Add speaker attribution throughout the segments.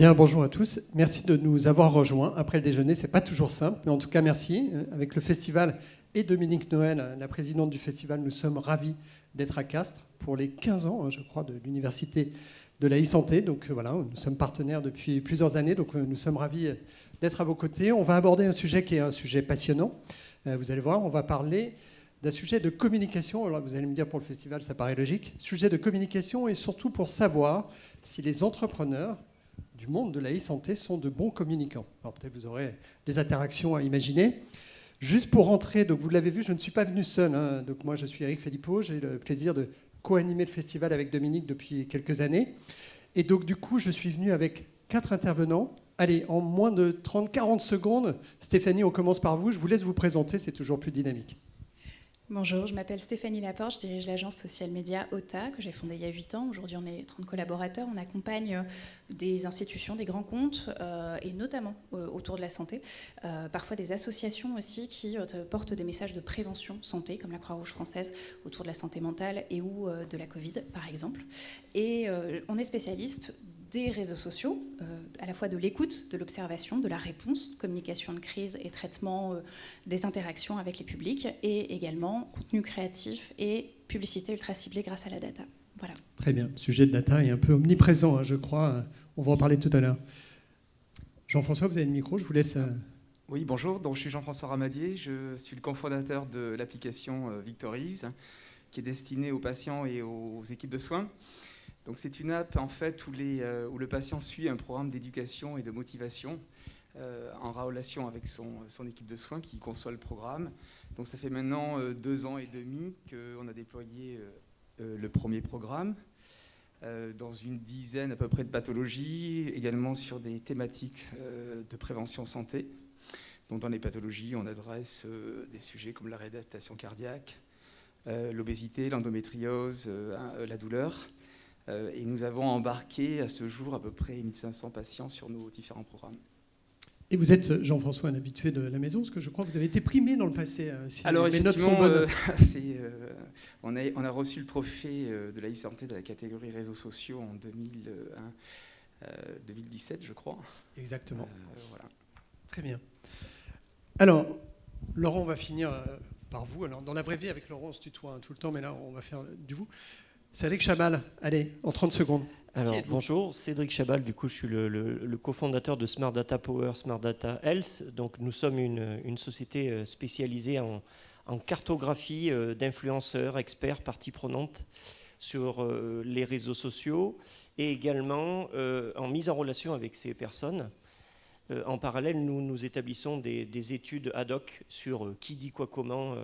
Speaker 1: Bien, bonjour à tous. Merci de nous avoir rejoints après le déjeuner. C'est pas toujours simple, mais en tout cas, merci. Avec le festival et Dominique Noël, la présidente du festival, nous sommes ravis d'être à Castres pour les 15 ans, je crois, de l'Université de la e-santé. Donc voilà, nous sommes partenaires depuis plusieurs années, donc nous sommes ravis d'être à vos côtés. On va aborder un sujet qui est un sujet passionnant. Vous allez voir, on va parler d'un sujet de communication. Alors vous allez me dire, pour le festival, ça paraît logique. Sujet de communication et surtout pour savoir si les entrepreneurs du monde de la e-santé sont de bons communicants. Alors peut-être vous aurez des interactions à imaginer. Juste pour rentrer, donc vous l'avez vu, je ne suis pas venu seul. Donc moi je suis Eric Philippot, j'ai le plaisir de co-animer le festival avec Dominique depuis quelques années. Et donc du coup je suis venu avec 4 intervenants. Allez, en moins de 30-40 secondes, Stéphanie, on commence par vous. Je vous laisse vous présenter, c'est toujours plus dynamique.
Speaker 2: Bonjour, je m'appelle Stéphanie Laporte, je dirige l'agence social média OTA que j'ai fondée il y a 8 ans. Aujourd'hui, on est 30 collaborateurs. On accompagne des institutions, des grands comptes, et notamment autour de la santé. Parfois des associations aussi qui portent des messages de prévention santé, comme la Croix-Rouge française, autour de la santé mentale et ou de la Covid, par exemple. Et on est spécialiste des réseaux sociaux, à la fois de l'écoute, de l'observation, de la réponse, communication de crise et traitement des interactions avec les publics, et également contenu créatif et publicité ultra ciblée grâce à la data. Voilà.
Speaker 1: Très bien. Le sujet de data est un peu omniprésent, je crois. On va en parler tout à l'heure. Jean-François, vous avez le micro, je vous laisse...
Speaker 3: Oui, bonjour. Donc, je suis Jean-François Ramadier. Je suis le cofondateur de l'application Victorize, qui est destinée aux patients et aux équipes de soins. Donc c'est une app en fait où le patient suit un programme d'éducation et de motivation en relation avec son équipe de soins qui conçoit le programme. Donc ça fait maintenant 2 ans et demi qu'on a déployé le premier programme dans une dizaine à peu près de pathologies, également sur des thématiques de prévention santé. Donc dans les pathologies, on adresse des sujets comme la réadaptation cardiaque, l'obésité, l'endométriose, la douleur. Et nous avons embarqué à ce jour à peu près 1500 patients sur nos différents programmes.
Speaker 1: Et vous êtes, Jean-François, un habitué de la maison, parce que je crois que vous avez été primé dans le passé. Si
Speaker 3: alors
Speaker 1: mes notes sont bonnes.
Speaker 3: On a reçu le trophée de la e-santé de la catégorie réseaux sociaux en 2017, je crois.
Speaker 1: Exactement.
Speaker 3: Voilà.
Speaker 1: Très bien. Alors, Laurent, on va finir par vous. Alors, dans la vraie vie, avec Laurent, on se tutoie tout le temps, mais là, on va faire du vous. Cédric Chabal, allez, en 30 secondes.
Speaker 4: Alors, bonjour, Cédric Chabal, du coup, je suis le cofondateur de Smart Data Power, Smart Data Health. Donc, nous sommes une société spécialisée en cartographie d'influenceurs, experts, parties prenantes sur les réseaux sociaux et également en mise en relation avec ces personnes. En parallèle, nous établissons des études ad hoc sur qui dit quoi comment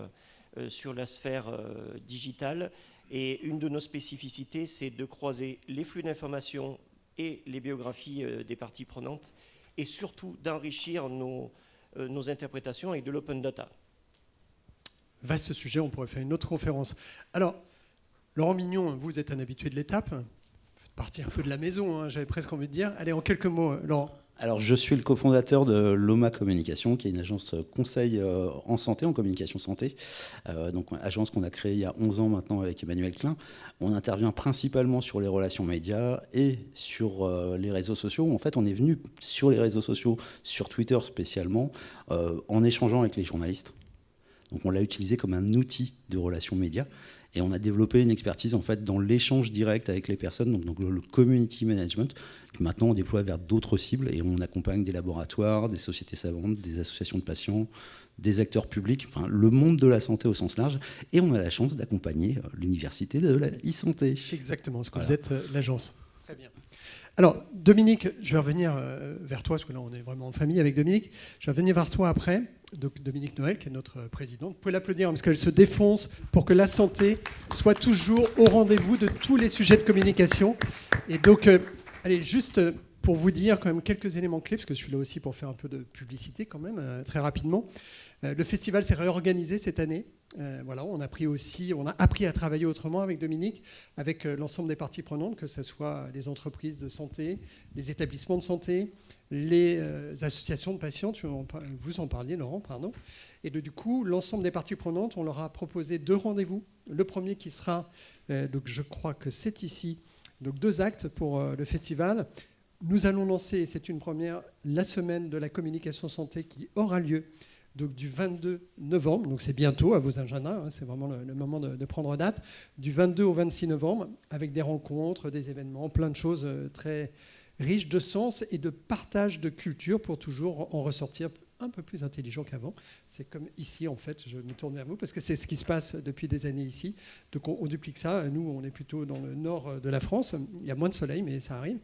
Speaker 4: sur la sphère digitale. Et une de nos spécificités, c'est de croiser les flux d'informations et les biographies des parties prenantes et surtout d'enrichir nos interprétations avec de l'open data.
Speaker 1: Vaste sujet, on pourrait faire une autre conférence. Alors, Laurent Mignon, vous êtes un habitué de l'étape. Vous faites partie un peu de la maison, j'avais presque envie de dire. Allez, en quelques mots, Laurent.
Speaker 5: Alors, je suis le cofondateur de Loma Communication, qui est une agence conseil en santé, en communication santé. Donc, une agence qu'on a créée il y a 11 ans maintenant avec Emmanuel Klein. On intervient principalement sur les relations médias et sur les réseaux sociaux. En fait, on est venu sur les réseaux sociaux, sur Twitter spécialement, en échangeant avec les journalistes. Donc, on l'a utilisé comme un outil de relations médias. Et on a développé une expertise en fait dans l'échange direct avec les personnes, donc le community management, que maintenant on déploie vers d'autres cibles et on accompagne des laboratoires, des sociétés savantes, des associations de patients, des acteurs publics, enfin le monde de la santé au sens large. Et on a la chance d'accompagner l'université de la e-santé.
Speaker 1: Exactement, parce que
Speaker 5: Voilà.
Speaker 1: vous êtes l'agence. Très bien. Alors, Dominique, je vais revenir vers toi, parce que là, on est vraiment en famille avec Dominique. Je vais revenir vers toi après. Donc, Dominique Noël, qui est notre présidente. Vous pouvez l'applaudir, parce qu'elle se défonce pour que la santé soit toujours au rendez-vous de tous les sujets de communication. Et donc, allez, juste pour vous dire quand même quelques éléments clés, parce que je suis là aussi pour faire un peu de publicité quand même, très rapidement. Le festival s'est réorganisé cette année. Voilà, on a appris à travailler autrement avec Dominique, avec l'ensemble des parties prenantes, que ce soit les entreprises de santé, les établissements de santé, les associations de patients, vous en parliez Laurent, pardon. Et du coup, l'ensemble des parties prenantes, on leur a proposé 2 rendez-vous. Le premier qui sera, donc je crois que c'est ici, donc 2 actes pour le festival. nous allons lancer, et c'est une première, la semaine de la communication santé qui aura lieu donc du 22 novembre, donc c'est bientôt à vos agendas, hein, c'est vraiment le moment de prendre date, du 22 au 26 novembre, avec des rencontres, des événements, plein de choses très riches de sens et de partage de culture pour toujours en ressortir un peu plus intelligent qu'avant. C'est comme ici, en fait, je me tourne vers vous, parce que c'est ce qui se passe depuis des années ici. Donc on duplique ça. Nous, on est plutôt dans le nord de la France. Il y a moins de soleil, mais ça arrive.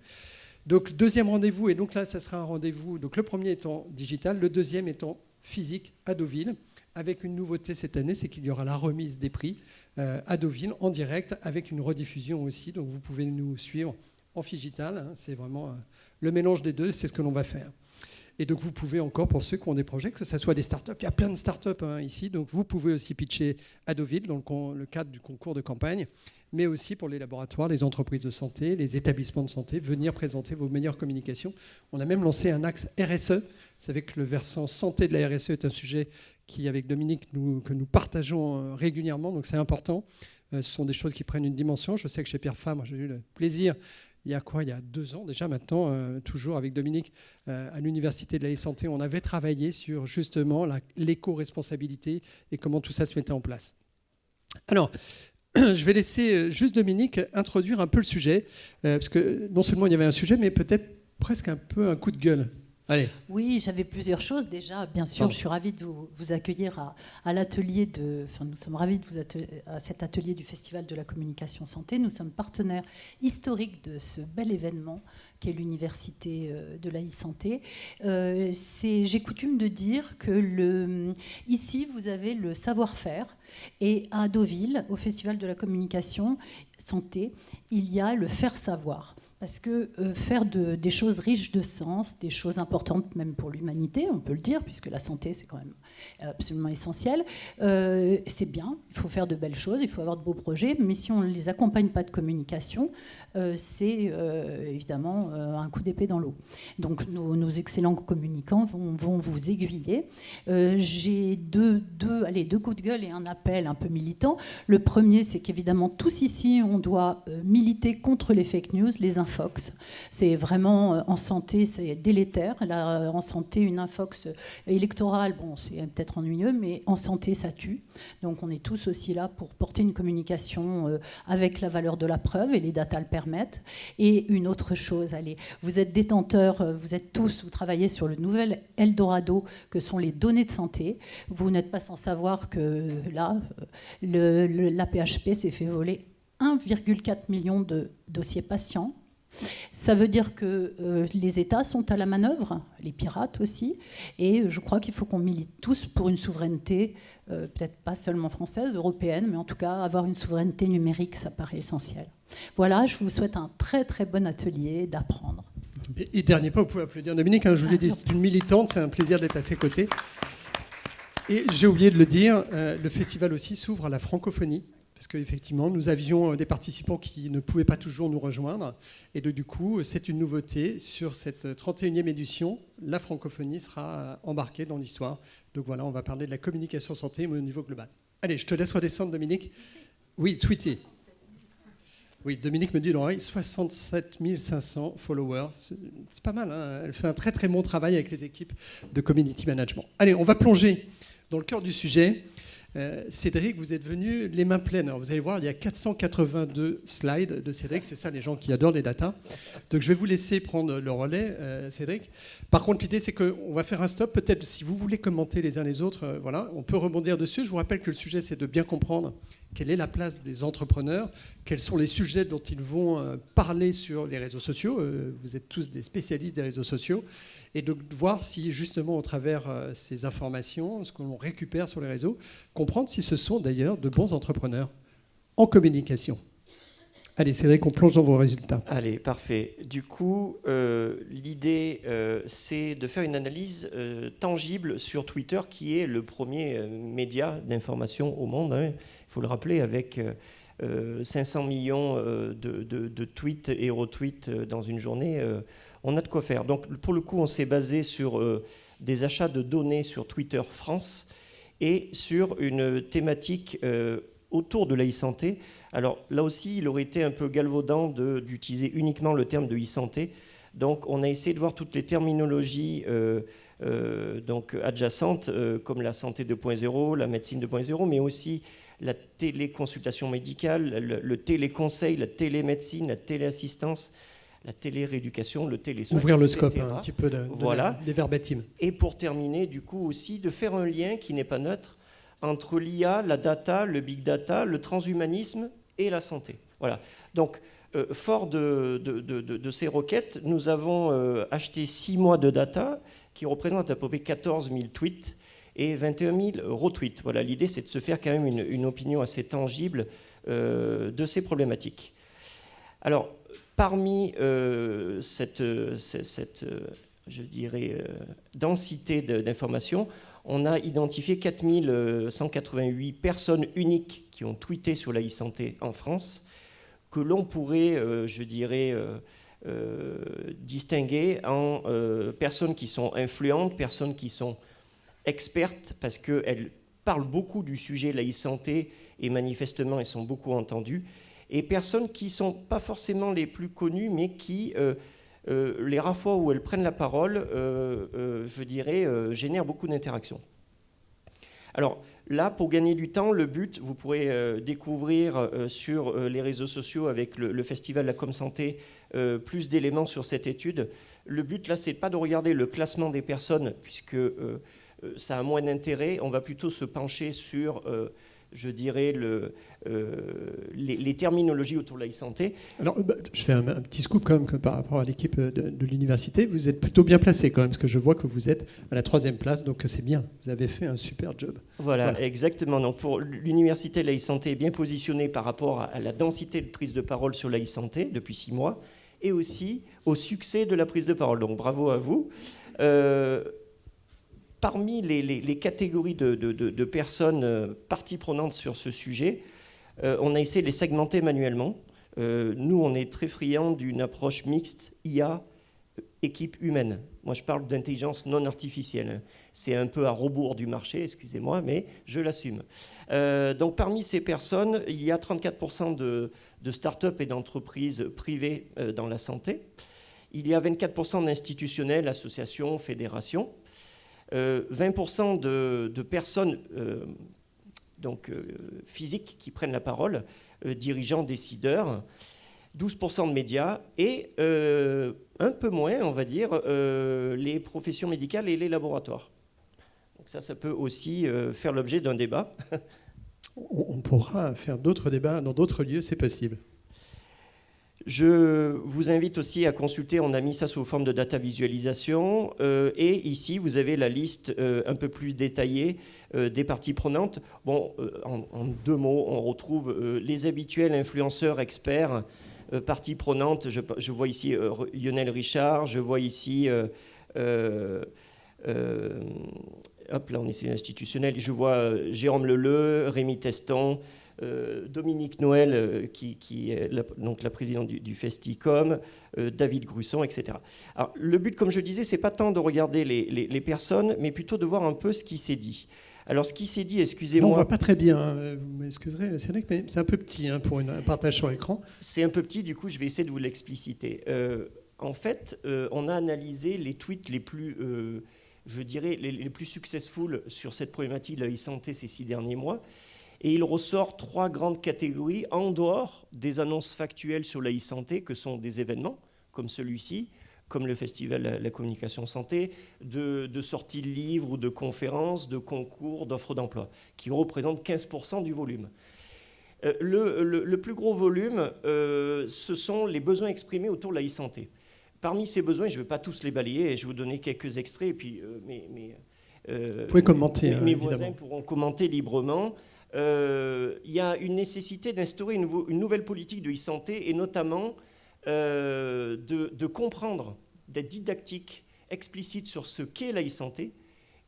Speaker 1: Donc deuxième rendez-vous, et donc là, ça sera un rendez-vous. Donc le premier étant digital, le deuxième étant physique à Deauville, avec une nouveauté cette année, c'est qu'il y aura la remise des prix à Deauville en direct, avec une rediffusion aussi. Donc vous pouvez nous suivre en digital. Hein, c'est vraiment le mélange des deux, c'est ce que l'on va faire. Et donc, vous pouvez encore, pour ceux qui ont des projets, que ce soit des startups, il y a plein de startups ici, donc vous pouvez aussi pitcher à Deauville dans le cadre du concours de campagne, mais aussi pour les laboratoires, les entreprises de santé, les établissements de santé, venir présenter vos meilleures communications. On a même lancé un axe RSE. Vous savez que le versant santé de la RSE est un sujet qui, avec Dominique, que nous partageons régulièrement, donc c'est important. Ce sont des choses qui prennent une dimension. Je sais que chez Pierre Fabre, j'ai eu le plaisir, il y a 2 ans déjà maintenant, toujours avec Dominique, à l'Université de la santé, on avait travaillé sur justement l'éco-responsabilité et comment tout ça se mettait en place. Alors, je vais laisser juste Dominique introduire un peu le sujet, parce que non seulement il y avait un sujet, mais peut-être presque un peu un coup de gueule. Allez.
Speaker 6: Oui, j'avais plusieurs choses. Déjà, bien sûr, je suis ravie de vous accueillir à l'atelier nous sommes ravis de à cet atelier du Festival de la communication santé. Nous sommes partenaires historiques de ce bel événement qu'est l'Université de la santé. J'ai coutume de dire que ici, vous avez le savoir-faire, et à Deauville, au Festival de la communication santé, il y a le faire savoir. Parce que faire des choses riches de sens, des choses importantes même pour l'humanité, on peut le dire, puisque la santé, c'est quand même absolument essentiel, c'est bien, il faut faire de belles choses, il faut avoir de beaux projets, mais si on ne les accompagne pas de communication, c'est évidemment un coup d'épée dans l'eau. Donc nos excellents communicants vont vous aiguiller. J'ai deux coups de gueule et un appel un peu militant. Le premier, c'est qu'évidemment, tous ici, on doit militer contre les fake news, les infox. C'est vraiment, en santé, c'est délétère. Là, en santé, une infox électorale, bon, c'est peut-être ennuyeux, mais en santé, ça tue. Donc on est tous aussi là pour porter une communication avec la valeur de la preuve, et les datas le permettent. Et une autre chose, allez, vous êtes détenteurs, vous travaillez sur le nouvel Eldorado que sont les données de santé. Vous n'êtes pas sans savoir que là, l'AP-HP s'est fait voler 1,4 million de dossiers patients. Ça veut dire que les États sont à la manœuvre, les pirates aussi, et je crois qu'il faut qu'on milite tous pour une souveraineté, peut-être pas seulement française, européenne, mais en tout cas avoir une souveraineté numérique, ça paraît essentiel. Voilà, je vous souhaite un très très bon atelier d'apprendre.
Speaker 1: Et dernier point, vous pouvez applaudir Dominique, hein, je vous l'ai dit, c'est une militante, c'est un plaisir d'être à ses côtés. Et j'ai oublié de le dire, le festival aussi s'ouvre à la francophonie, parce qu'effectivement, nous avions des participants qui ne pouvaient pas toujours nous rejoindre. Et du coup, c'est une nouveauté. Sur cette 31e édition, la francophonie sera embarquée dans l'histoire. Donc voilà, on va parler de la communication santé mais au niveau global. Allez, je te laisse redescendre, Dominique. Oui, tweeter. Oui, Dominique me dit l'oreille, 67 500 followers. C'est pas mal, hein. Elle fait un très très bon travail avec les équipes de community management. Allez, on va plonger dans le cœur du sujet. Cédric, vous êtes venu les mains pleines. Alors, vous allez voir, il y a 482 slides de Cédric. C'est ça, les gens qui adorent les datas. Donc, je vais vous laisser prendre le relais, Cédric. Par contre, l'idée, c'est qu'on va faire un stop. Peut-être, si vous voulez commenter les uns les autres, voilà, on peut rebondir dessus. Je vous rappelle que le sujet, c'est de bien comprendre quelle est la place des entrepreneurs, quels sont les sujets dont ils vont parler sur les réseaux sociaux. Vous êtes tous des spécialistes des réseaux sociaux. Et de voir si, justement, au travers ces informations, ce que l'on récupère sur les réseaux, comprendre si ce sont d'ailleurs de bons entrepreneurs en communication. Allez, Cédric, on plonge dans vos résultats.
Speaker 4: Allez, parfait. Du coup, l'idée, c'est de faire une analyse tangible sur Twitter, qui est le premier média d'information au monde. Hein. Il faut le rappeler, avec 500 millions de tweets et retweets dans une journée, on a de quoi faire. Donc, pour le coup, on s'est basé sur des achats de données sur Twitter France et sur une thématique autour de la e-santé. Alors là aussi, il aurait été un peu galvaudant d'utiliser uniquement le terme de e-santé. Donc on a essayé de voir toutes les terminologies donc adjacentes, comme la santé 2.0, la médecine 2.0, mais aussi la téléconsultation médicale, le téléconseil, la télémédecine, la téléassistance, la télérééducation, le télésoin.
Speaker 1: Ouvrir le scope,
Speaker 4: etc.
Speaker 1: un petit peu
Speaker 4: Voilà.
Speaker 1: des verbatims.
Speaker 4: Et pour terminer, du coup, aussi, de faire un lien qui n'est pas neutre entre l'IA, la data, le big data, le transhumanisme et la santé. Voilà. Donc, fort de ces requêtes, nous avons acheté 6 mois de data qui représentent à peu près 14 000 tweets et 21 000 retweets. Voilà, l'idée, c'est de se faire quand même une opinion assez tangible de ces problématiques. Alors, parmi cette je dirais, densité d'informations, on a identifié 4188 personnes uniques qui ont tweeté sur la e-santé en France, que l'on pourrait, je dirais, distinguer en personnes qui sont influentes, personnes qui sont expertes, parce qu'elles parlent beaucoup du sujet de la e-santé et manifestement elles sont beaucoup entendues, et personnes qui ne sont pas forcément les plus connues, mais qui, les rares fois où elles prennent la parole, je dirais, génèrent beaucoup d'interactions. Alors là, pour gagner du temps, le but, vous pourrez découvrir sur les réseaux sociaux avec le festival La Com Santé plus d'éléments sur cette étude. Le but, là, c'est pas de regarder le classement des personnes, puisque ça a moins d'intérêt. On va plutôt se pencher sur... je dirais, les terminologies autour de la e-santé.
Speaker 1: Alors, je fais un petit scoop quand même que par rapport à l'équipe de l'université. Vous êtes plutôt bien placé quand même, parce que je vois que vous êtes à la 3e place, donc c'est bien. Vous avez fait un super job.
Speaker 4: Voilà. Exactement. Donc pour l'université, la e-santé est bien positionnée par rapport à la densité de prise de parole sur la e-santé depuis 6 mois, et aussi au succès de la prise de parole. Donc bravo à vous. Parmi les catégories de personnes parties prenantes sur ce sujet, on a essayé de les segmenter manuellement. Nous, on est très friands d'une approche mixte IA, équipe humaine. Moi, je parle d'intelligence non artificielle. C'est un peu à rebours du marché, excusez-moi, mais je l'assume. Donc, parmi ces personnes, il y a 34% de start-up et d'entreprises privées dans la santé. Il y a 24% d'institutionnels, associations, fédérations. 20% de personnes physiques qui prennent la parole, dirigeants, décideurs, 12% de médias et un peu moins, on va dire, les professions médicales et les laboratoires. Donc ça peut aussi faire l'objet d'un débat.
Speaker 1: On pourra faire d'autres débats dans d'autres lieux, c'est possible.
Speaker 4: Je vous invite aussi à consulter, on a mis ça sous forme de data visualisation, et ici vous avez la liste un peu plus détaillée des parties prenantes. Bon, en 2 mots, on retrouve les habituels influenceurs, experts, parties prenantes. Je vois ici Lionel Richard, je vois ici... hop, là on est institutionnel, je vois Jérôme Leleu, Rémi Teston, Dominique Noël, qui est la présidente du Festicom, David Grusson, etc. Alors, le but, comme je disais, c'est pas tant de regarder les personnes, mais plutôt de voir un peu ce qui s'est dit. Alors, ce qui s'est dit, excusez-moi...
Speaker 1: On ne voit pas très bien, hein, vous m'excuserez, c'est vrai que c'est un peu petit pour un partage sur écran.
Speaker 4: C'est un peu petit, du coup, je vais essayer de vous l'expliciter. En fait, on a analysé les tweets les plus... je dirais les plus successful sur cette problématique de la e-santé ces 6 derniers mois. Et il ressort 3 grandes catégories en dehors des annonces factuelles sur la e-santé, que sont des événements comme celui-ci, comme le festival La Communication Santé, de sorties de livres ou de conférences, de concours, d'offres d'emploi, qui représentent 15% du volume. Le plus gros volume, ce sont les besoins exprimés autour de la e-santé. Parmi ces besoins, je ne vais pas tous les balayer, je vais vous donner quelques extraits, et puis
Speaker 1: vous pouvez commenter,
Speaker 4: mes
Speaker 1: évidemment.
Speaker 4: voisins pourront commenter librement. Il y a une nécessité d'instaurer une nouvelle politique de e-santé, et notamment de comprendre, d'être didactique, explicite sur ce qu'est la e-santé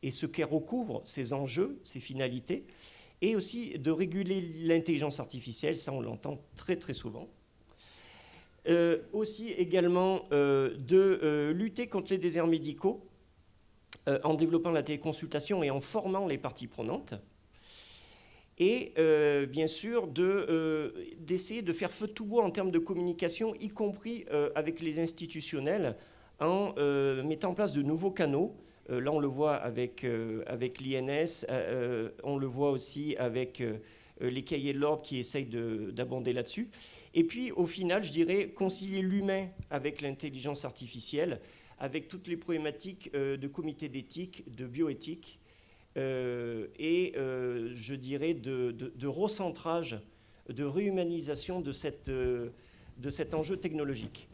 Speaker 4: et ce qu'elle recouvre, ses enjeux, ses finalités, et aussi de réguler l'intelligence artificielle, ça on l'entend très très souvent. Aussi également de lutter contre les déserts médicaux en développant la téléconsultation et en formant les parties prenantes. Et bien sûr d'essayer de faire feu de tout bois en termes de communication, y compris avec les institutionnels, en mettant en place de nouveaux canaux. Là, on le voit avec l'INS, on le voit aussi avec les cahiers de l'ordre qui essayent d'abonder là-dessus. Et puis, au final, je dirais concilier l'humain avec l'intelligence artificielle, avec toutes les problématiques de comité d'éthique, de bioéthique, et je dirais de recentrage, de réhumanisation de cet enjeu technologique.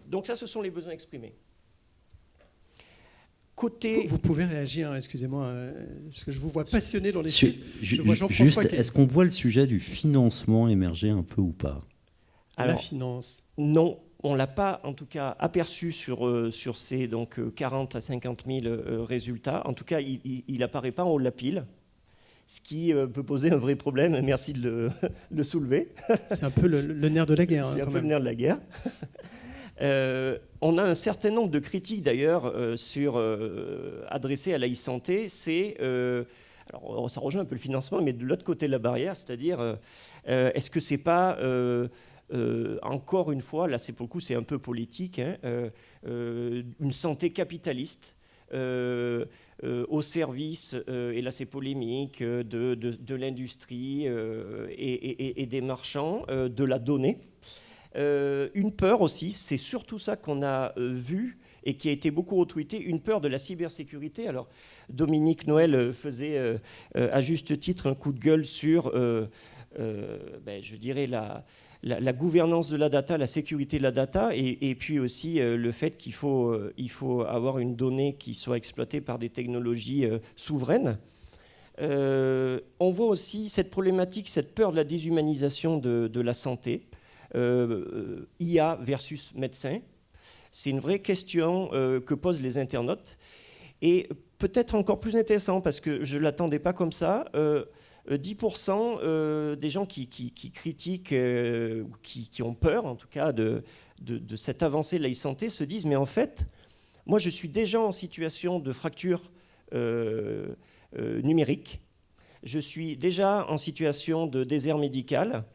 Speaker 4: Donc ça, ce sont les besoins exprimés. Côté...
Speaker 1: Vous pouvez réagir, excusez-moi, parce que je vous vois passionné dans les chiffres. Je vois
Speaker 5: Jean-François. Juste, est-ce qu'on voit le sujet du financement émerger un peu ou pas?
Speaker 1: La finance.
Speaker 4: Non, on ne l'a pas en tout cas aperçu sur ces 40 à 50 000 résultats. En tout cas, il n'apparaît pas en haut de la pile, ce qui peut poser un vrai problème. Merci de le soulever.
Speaker 1: C'est un peu le nerf de la guerre.
Speaker 4: C'est un peu le nerf de la guerre. On a un certain nombre de critiques d'ailleurs adressées à la e-santé. Alors ça rejoint un peu le financement, mais de l'autre côté de la barrière, c'est-à-dire est-ce que c'est pas encore une fois, là c'est pour le coup c'est un peu politique, une santé capitaliste au service, et là c'est polémique, de l'industrie et des marchands, de la donnée. Une peur aussi, c'est surtout ça qu'on a vu et qui a été beaucoup retweeté, une peur de la cybersécurité. Alors Dominique Noël faisait à juste titre un coup de gueule sur, je dirais, la gouvernance de la data, la sécurité de la data, et puis aussi le fait qu'il faut avoir une donnée qui soit exploitée par des technologies souveraines. On voit aussi cette problématique, cette peur de la déshumanisation de la santé. IA versus médecin, c'est une vraie question que posent les internautes, et peut-être encore plus intéressant parce que je ne l'attendais pas comme ça, 10% des gens qui critiquent, qui ont peur en tout cas de cette avancée de la e-santé se disent mais en fait, moi je suis déjà en situation de fracture numérique, je suis déjà en situation de désert médical,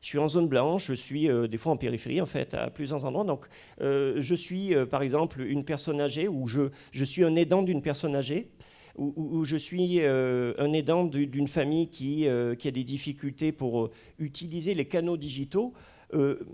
Speaker 4: je suis en zone blanche, je suis des fois en périphérie en fait, à plusieurs endroits. Donc je suis par exemple une personne âgée, ou je suis un aidant d'une personne âgée, ou je suis un aidant d'une famille qui a des difficultés pour utiliser les canaux digitaux.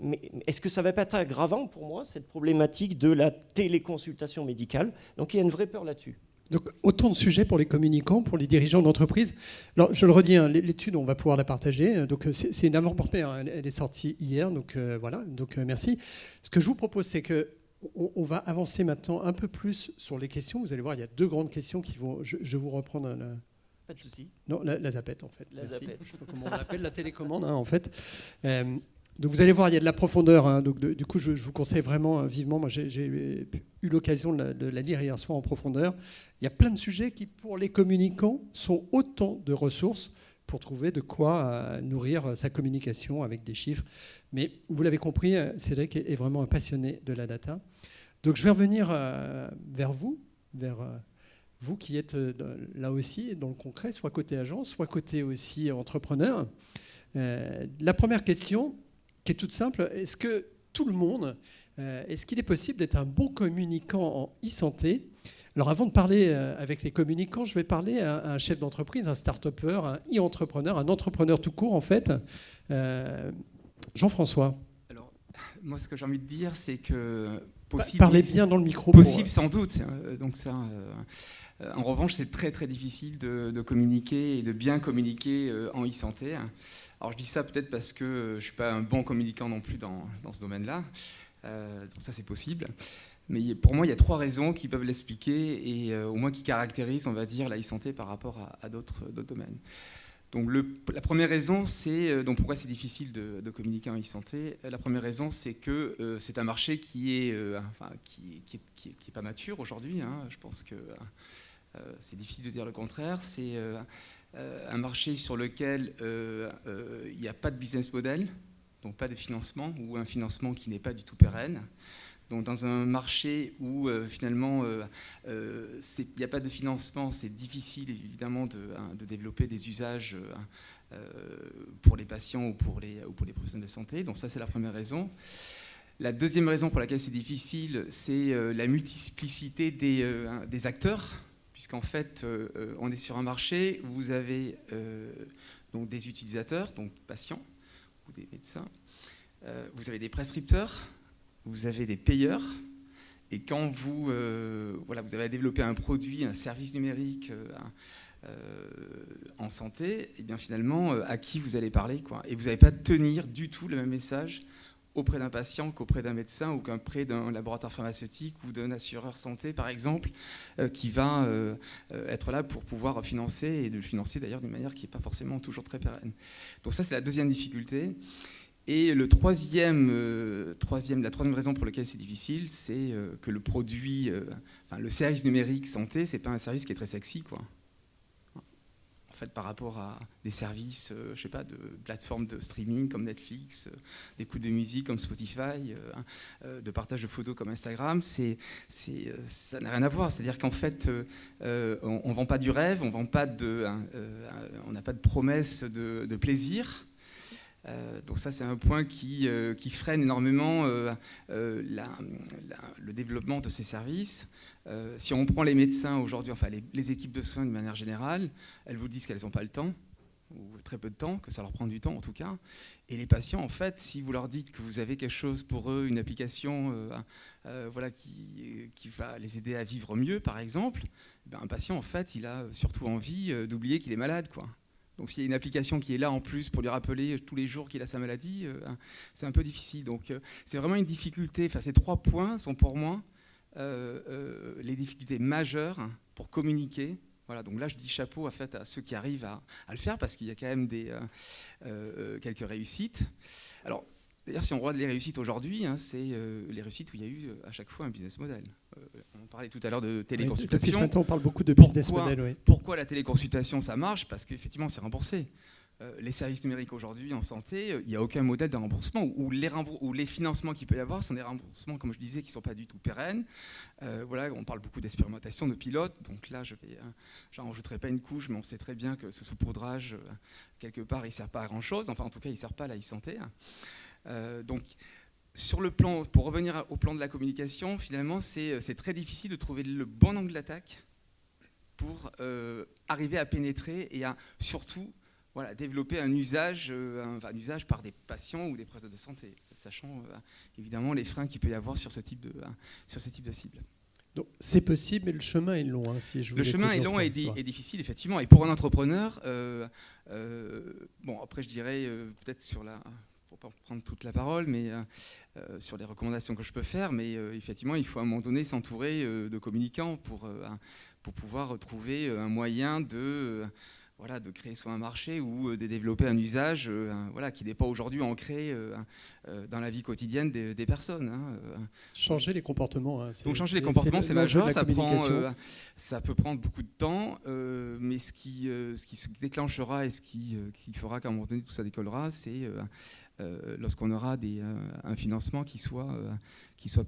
Speaker 4: Mais est-ce que ça ne va pas être aggravant pour moi, cette problématique de la téléconsultation médicale? Donc il y a une vraie peur là-dessus.
Speaker 1: Donc autant de sujets pour les communicants, pour les dirigeants d'entreprise. Alors je le redis, l'étude, on va pouvoir la partager. Donc c'est une avant-première, elle est sortie hier, donc voilà, donc merci. Ce que je vous propose, c'est qu'on va avancer maintenant un peu plus sur les questions. Vous allez voir, il y a deux grandes questions qui vont... Je vais vous reprendre...
Speaker 4: Pas de souci.
Speaker 1: Non, la zapette en fait.
Speaker 4: La zapette.
Speaker 1: Je sais pas comment on l'appelle, la télécommande en fait. Donc vous allez voir, il y a de la profondeur. Donc du coup, je vous conseille vraiment vivement. Moi, j'ai eu l'occasion de la lire hier soir en profondeur. Il y a plein de sujets qui, pour les communicants, sont autant de ressources pour trouver de quoi nourrir sa communication avec des chiffres. Mais vous l'avez compris, Cédric est vraiment un passionné de la data. Donc je vais revenir vers vous qui êtes là aussi dans le concret, soit côté agence, soit côté aussi entrepreneur. La première question, qui est toute simple, est-ce que tout le monde, est-ce qu'il est possible d'être un bon communicant en e-santé? Alors avant de parler avec les communicants, je vais parler à un chef d'entreprise, un start-upper, un e-entrepreneur, un entrepreneur tout court en fait. Jean-François.
Speaker 3: Alors, moi ce que j'ai envie de dire, c'est que possible...
Speaker 1: Parlez bien dans le micro.
Speaker 3: Possible sans doute. Donc ça... En revanche, c'est très très difficile de communiquer et de bien communiquer en e-santé. Alors je dis ça peut-être parce que je ne suis pas un bon communicant non plus dans ce domaine-là. Donc ça c'est possible. Mais pour moi, il y a trois raisons qui peuvent l'expliquer et au moins qui caractérisent, on va dire, la e-santé par rapport à d'autres domaines. Donc la première raison, c'est donc pourquoi c'est difficile de communiquer en e-santé. La première raison, c'est que c'est un marché qui est pas mature aujourd'hui. Hein. Je pense que c'est difficile de dire le contraire. C'est un marché sur lequel il n'y a pas de business model, donc pas de financement, ou un financement qui n'est pas du tout pérenne. Donc dans un marché où finalement il n'y a pas de financement, c'est difficile évidemment de développer des usages pour les patients ou pour les professionnels de santé. Donc ça c'est la première raison. La deuxième raison pour laquelle c'est difficile, c'est la multiplicité des acteurs, puisqu'en fait, on est sur un marché où vous avez donc des utilisateurs, donc patients ou des médecins, vous avez des prescripteurs, vous avez des payeurs, et quand vous avez développé un produit, un service numérique en santé, et bien finalement, à qui vous allez parler, quoi. Et vous n'allez pas tenir du tout le même message auprès d'un patient qu'auprès d'un médecin ou qu'auprès d'un laboratoire pharmaceutique ou d'un assureur santé, par exemple, qui va être là pour pouvoir financer, et de le financer d'ailleurs d'une manière qui n'est pas forcément toujours très pérenne. Donc ça, c'est la deuxième difficulté. Et la troisième raison pour laquelle c'est difficile, c'est que le produit, le service numérique santé, c'est pas un service qui est très sexy, quoi. En fait, par rapport à des services, je sais pas, de plateformes de streaming comme Netflix, d'écoute de musique comme Spotify, de partage de photos comme Instagram, ça n'a rien à voir. C'est-à-dire qu'en fait, on vend pas du rêve, on n'a pas de promesse de plaisir. Donc ça, c'est un point qui freine énormément le développement de ces services. Si on prend les médecins aujourd'hui, enfin les équipes de soins de manière générale, elles vous disent qu'elles n'ont pas le temps, ou très peu de temps, que ça leur prend du temps en tout cas. Et les patients, en fait, si vous leur dites que vous avez quelque chose pour eux, une application qui va les aider à vivre mieux, par exemple, un patient, en fait, il a surtout envie d'oublier qu'il est malade, quoi. Donc s'il y a une application qui est là en plus pour lui rappeler tous les jours qu'il a sa maladie, c'est un peu difficile. Donc c'est vraiment une difficulté. Enfin, ces 3 points sont pour moi les difficultés majeures pour communiquer. Voilà, donc là je dis chapeau en fait, à ceux qui arrivent à le faire, parce qu'il y a quand même quelques réussites. Alors d'ailleurs, si on regarde les réussites aujourd'hui, c'est les réussites où il y a eu à chaque fois un business model. On parlait tout à l'heure de téléconsultation.
Speaker 1: Depuis ce matin, on parle beaucoup de business model. Oui.
Speaker 3: Pourquoi la téléconsultation, ça marche? Parce qu'effectivement, c'est remboursé. Les services numériques aujourd'hui en santé, il n'y a aucun modèle de remboursement, où les financements qu'il peut y avoir sont des remboursements, comme je disais, qui ne sont pas du tout pérennes. On parle beaucoup d'expérimentation, de pilotes, donc là, j'en rajouterai pas une couche, mais on sait très bien que ce saupoudrage, quelque part, il ne sert pas à grand-chose. Enfin, en tout cas, il ne sert pas à la e-santé. Donc, sur le plan, pour revenir au plan de la communication, finalement, c'est très difficile de trouver le bon angle d'attaque pour arriver à pénétrer et à surtout développer un usage par des patients ou des prestataires de santé, sachant évidemment les freins qu'il peut y avoir sur ce type de cible.
Speaker 1: Donc c'est possible, mais le chemin est long.
Speaker 3: Le chemin est long et difficile, effectivement. Et pour un entrepreneur, après je dirais peut-être pour pas prendre toute la parole, mais sur les recommandations que je peux faire, mais effectivement, il faut à un moment donné s'entourer de communicants pour pouvoir trouver un moyen de créer soit un marché ou de développer un usage qui n'est pas aujourd'hui ancré dans la vie quotidienne des personnes.
Speaker 1: Changer les comportements.
Speaker 3: Donc changer les comportements, c'est majeur. Ça peut prendre beaucoup de temps, mais ce qui se déclenchera et ce qui fera qu'à un moment donné tout ça décollera, c'est lorsqu'on aura un financement qui soit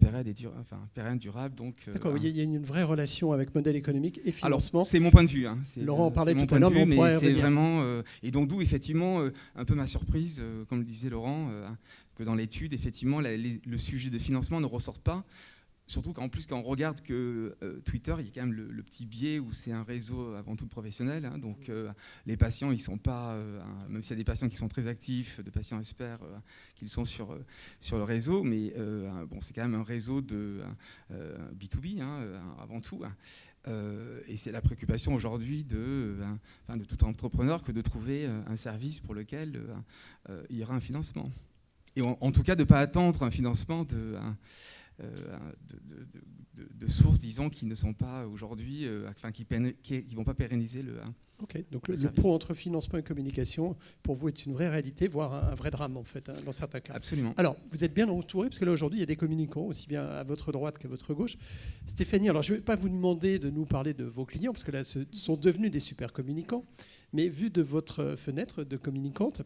Speaker 3: pérenne, durable.
Speaker 1: D'accord, il y a une vraie relation avec modèle économique et financement.
Speaker 3: Alors, c'est mon point de vue.
Speaker 1: Laurent en parlait tout à l'heure,
Speaker 3: mais c'est vraiment... et donc d'où, effectivement, un peu ma surprise, comme le disait Laurent, que dans l'étude, effectivement, le sujet de financement ne ressort pas. Surtout qu'en plus, quand on regarde que Twitter, il y a quand même le petit biais où c'est un réseau avant tout professionnel. Donc les patients, ils sont pas, même s'il y a des patients qui sont très actifs, des patients experts qu'ils sont sur le réseau, mais c'est quand même un réseau de B2B avant tout. Et c'est la préoccupation aujourd'hui de tout entrepreneur que de trouver un service pour lequel il y aura un financement. Et en tout cas, de ne pas attendre un financement de sources, disons, qui ne sont pas aujourd'hui, qui vont pas pérenniser le.
Speaker 1: Ok, donc le pont entre financement et communication, pour vous, est une vraie réalité, voire un vrai drame, en fait, dans certains cas.
Speaker 3: Absolument.
Speaker 1: Alors, vous êtes bien entouré, parce que là, aujourd'hui, il y a des communicants, aussi bien à votre droite qu'à votre gauche. Stéphanie, alors je ne vais pas vous demander de nous parler de vos clients, parce que là, ce sont devenus des super communicants, mais vu de votre fenêtre de communicante,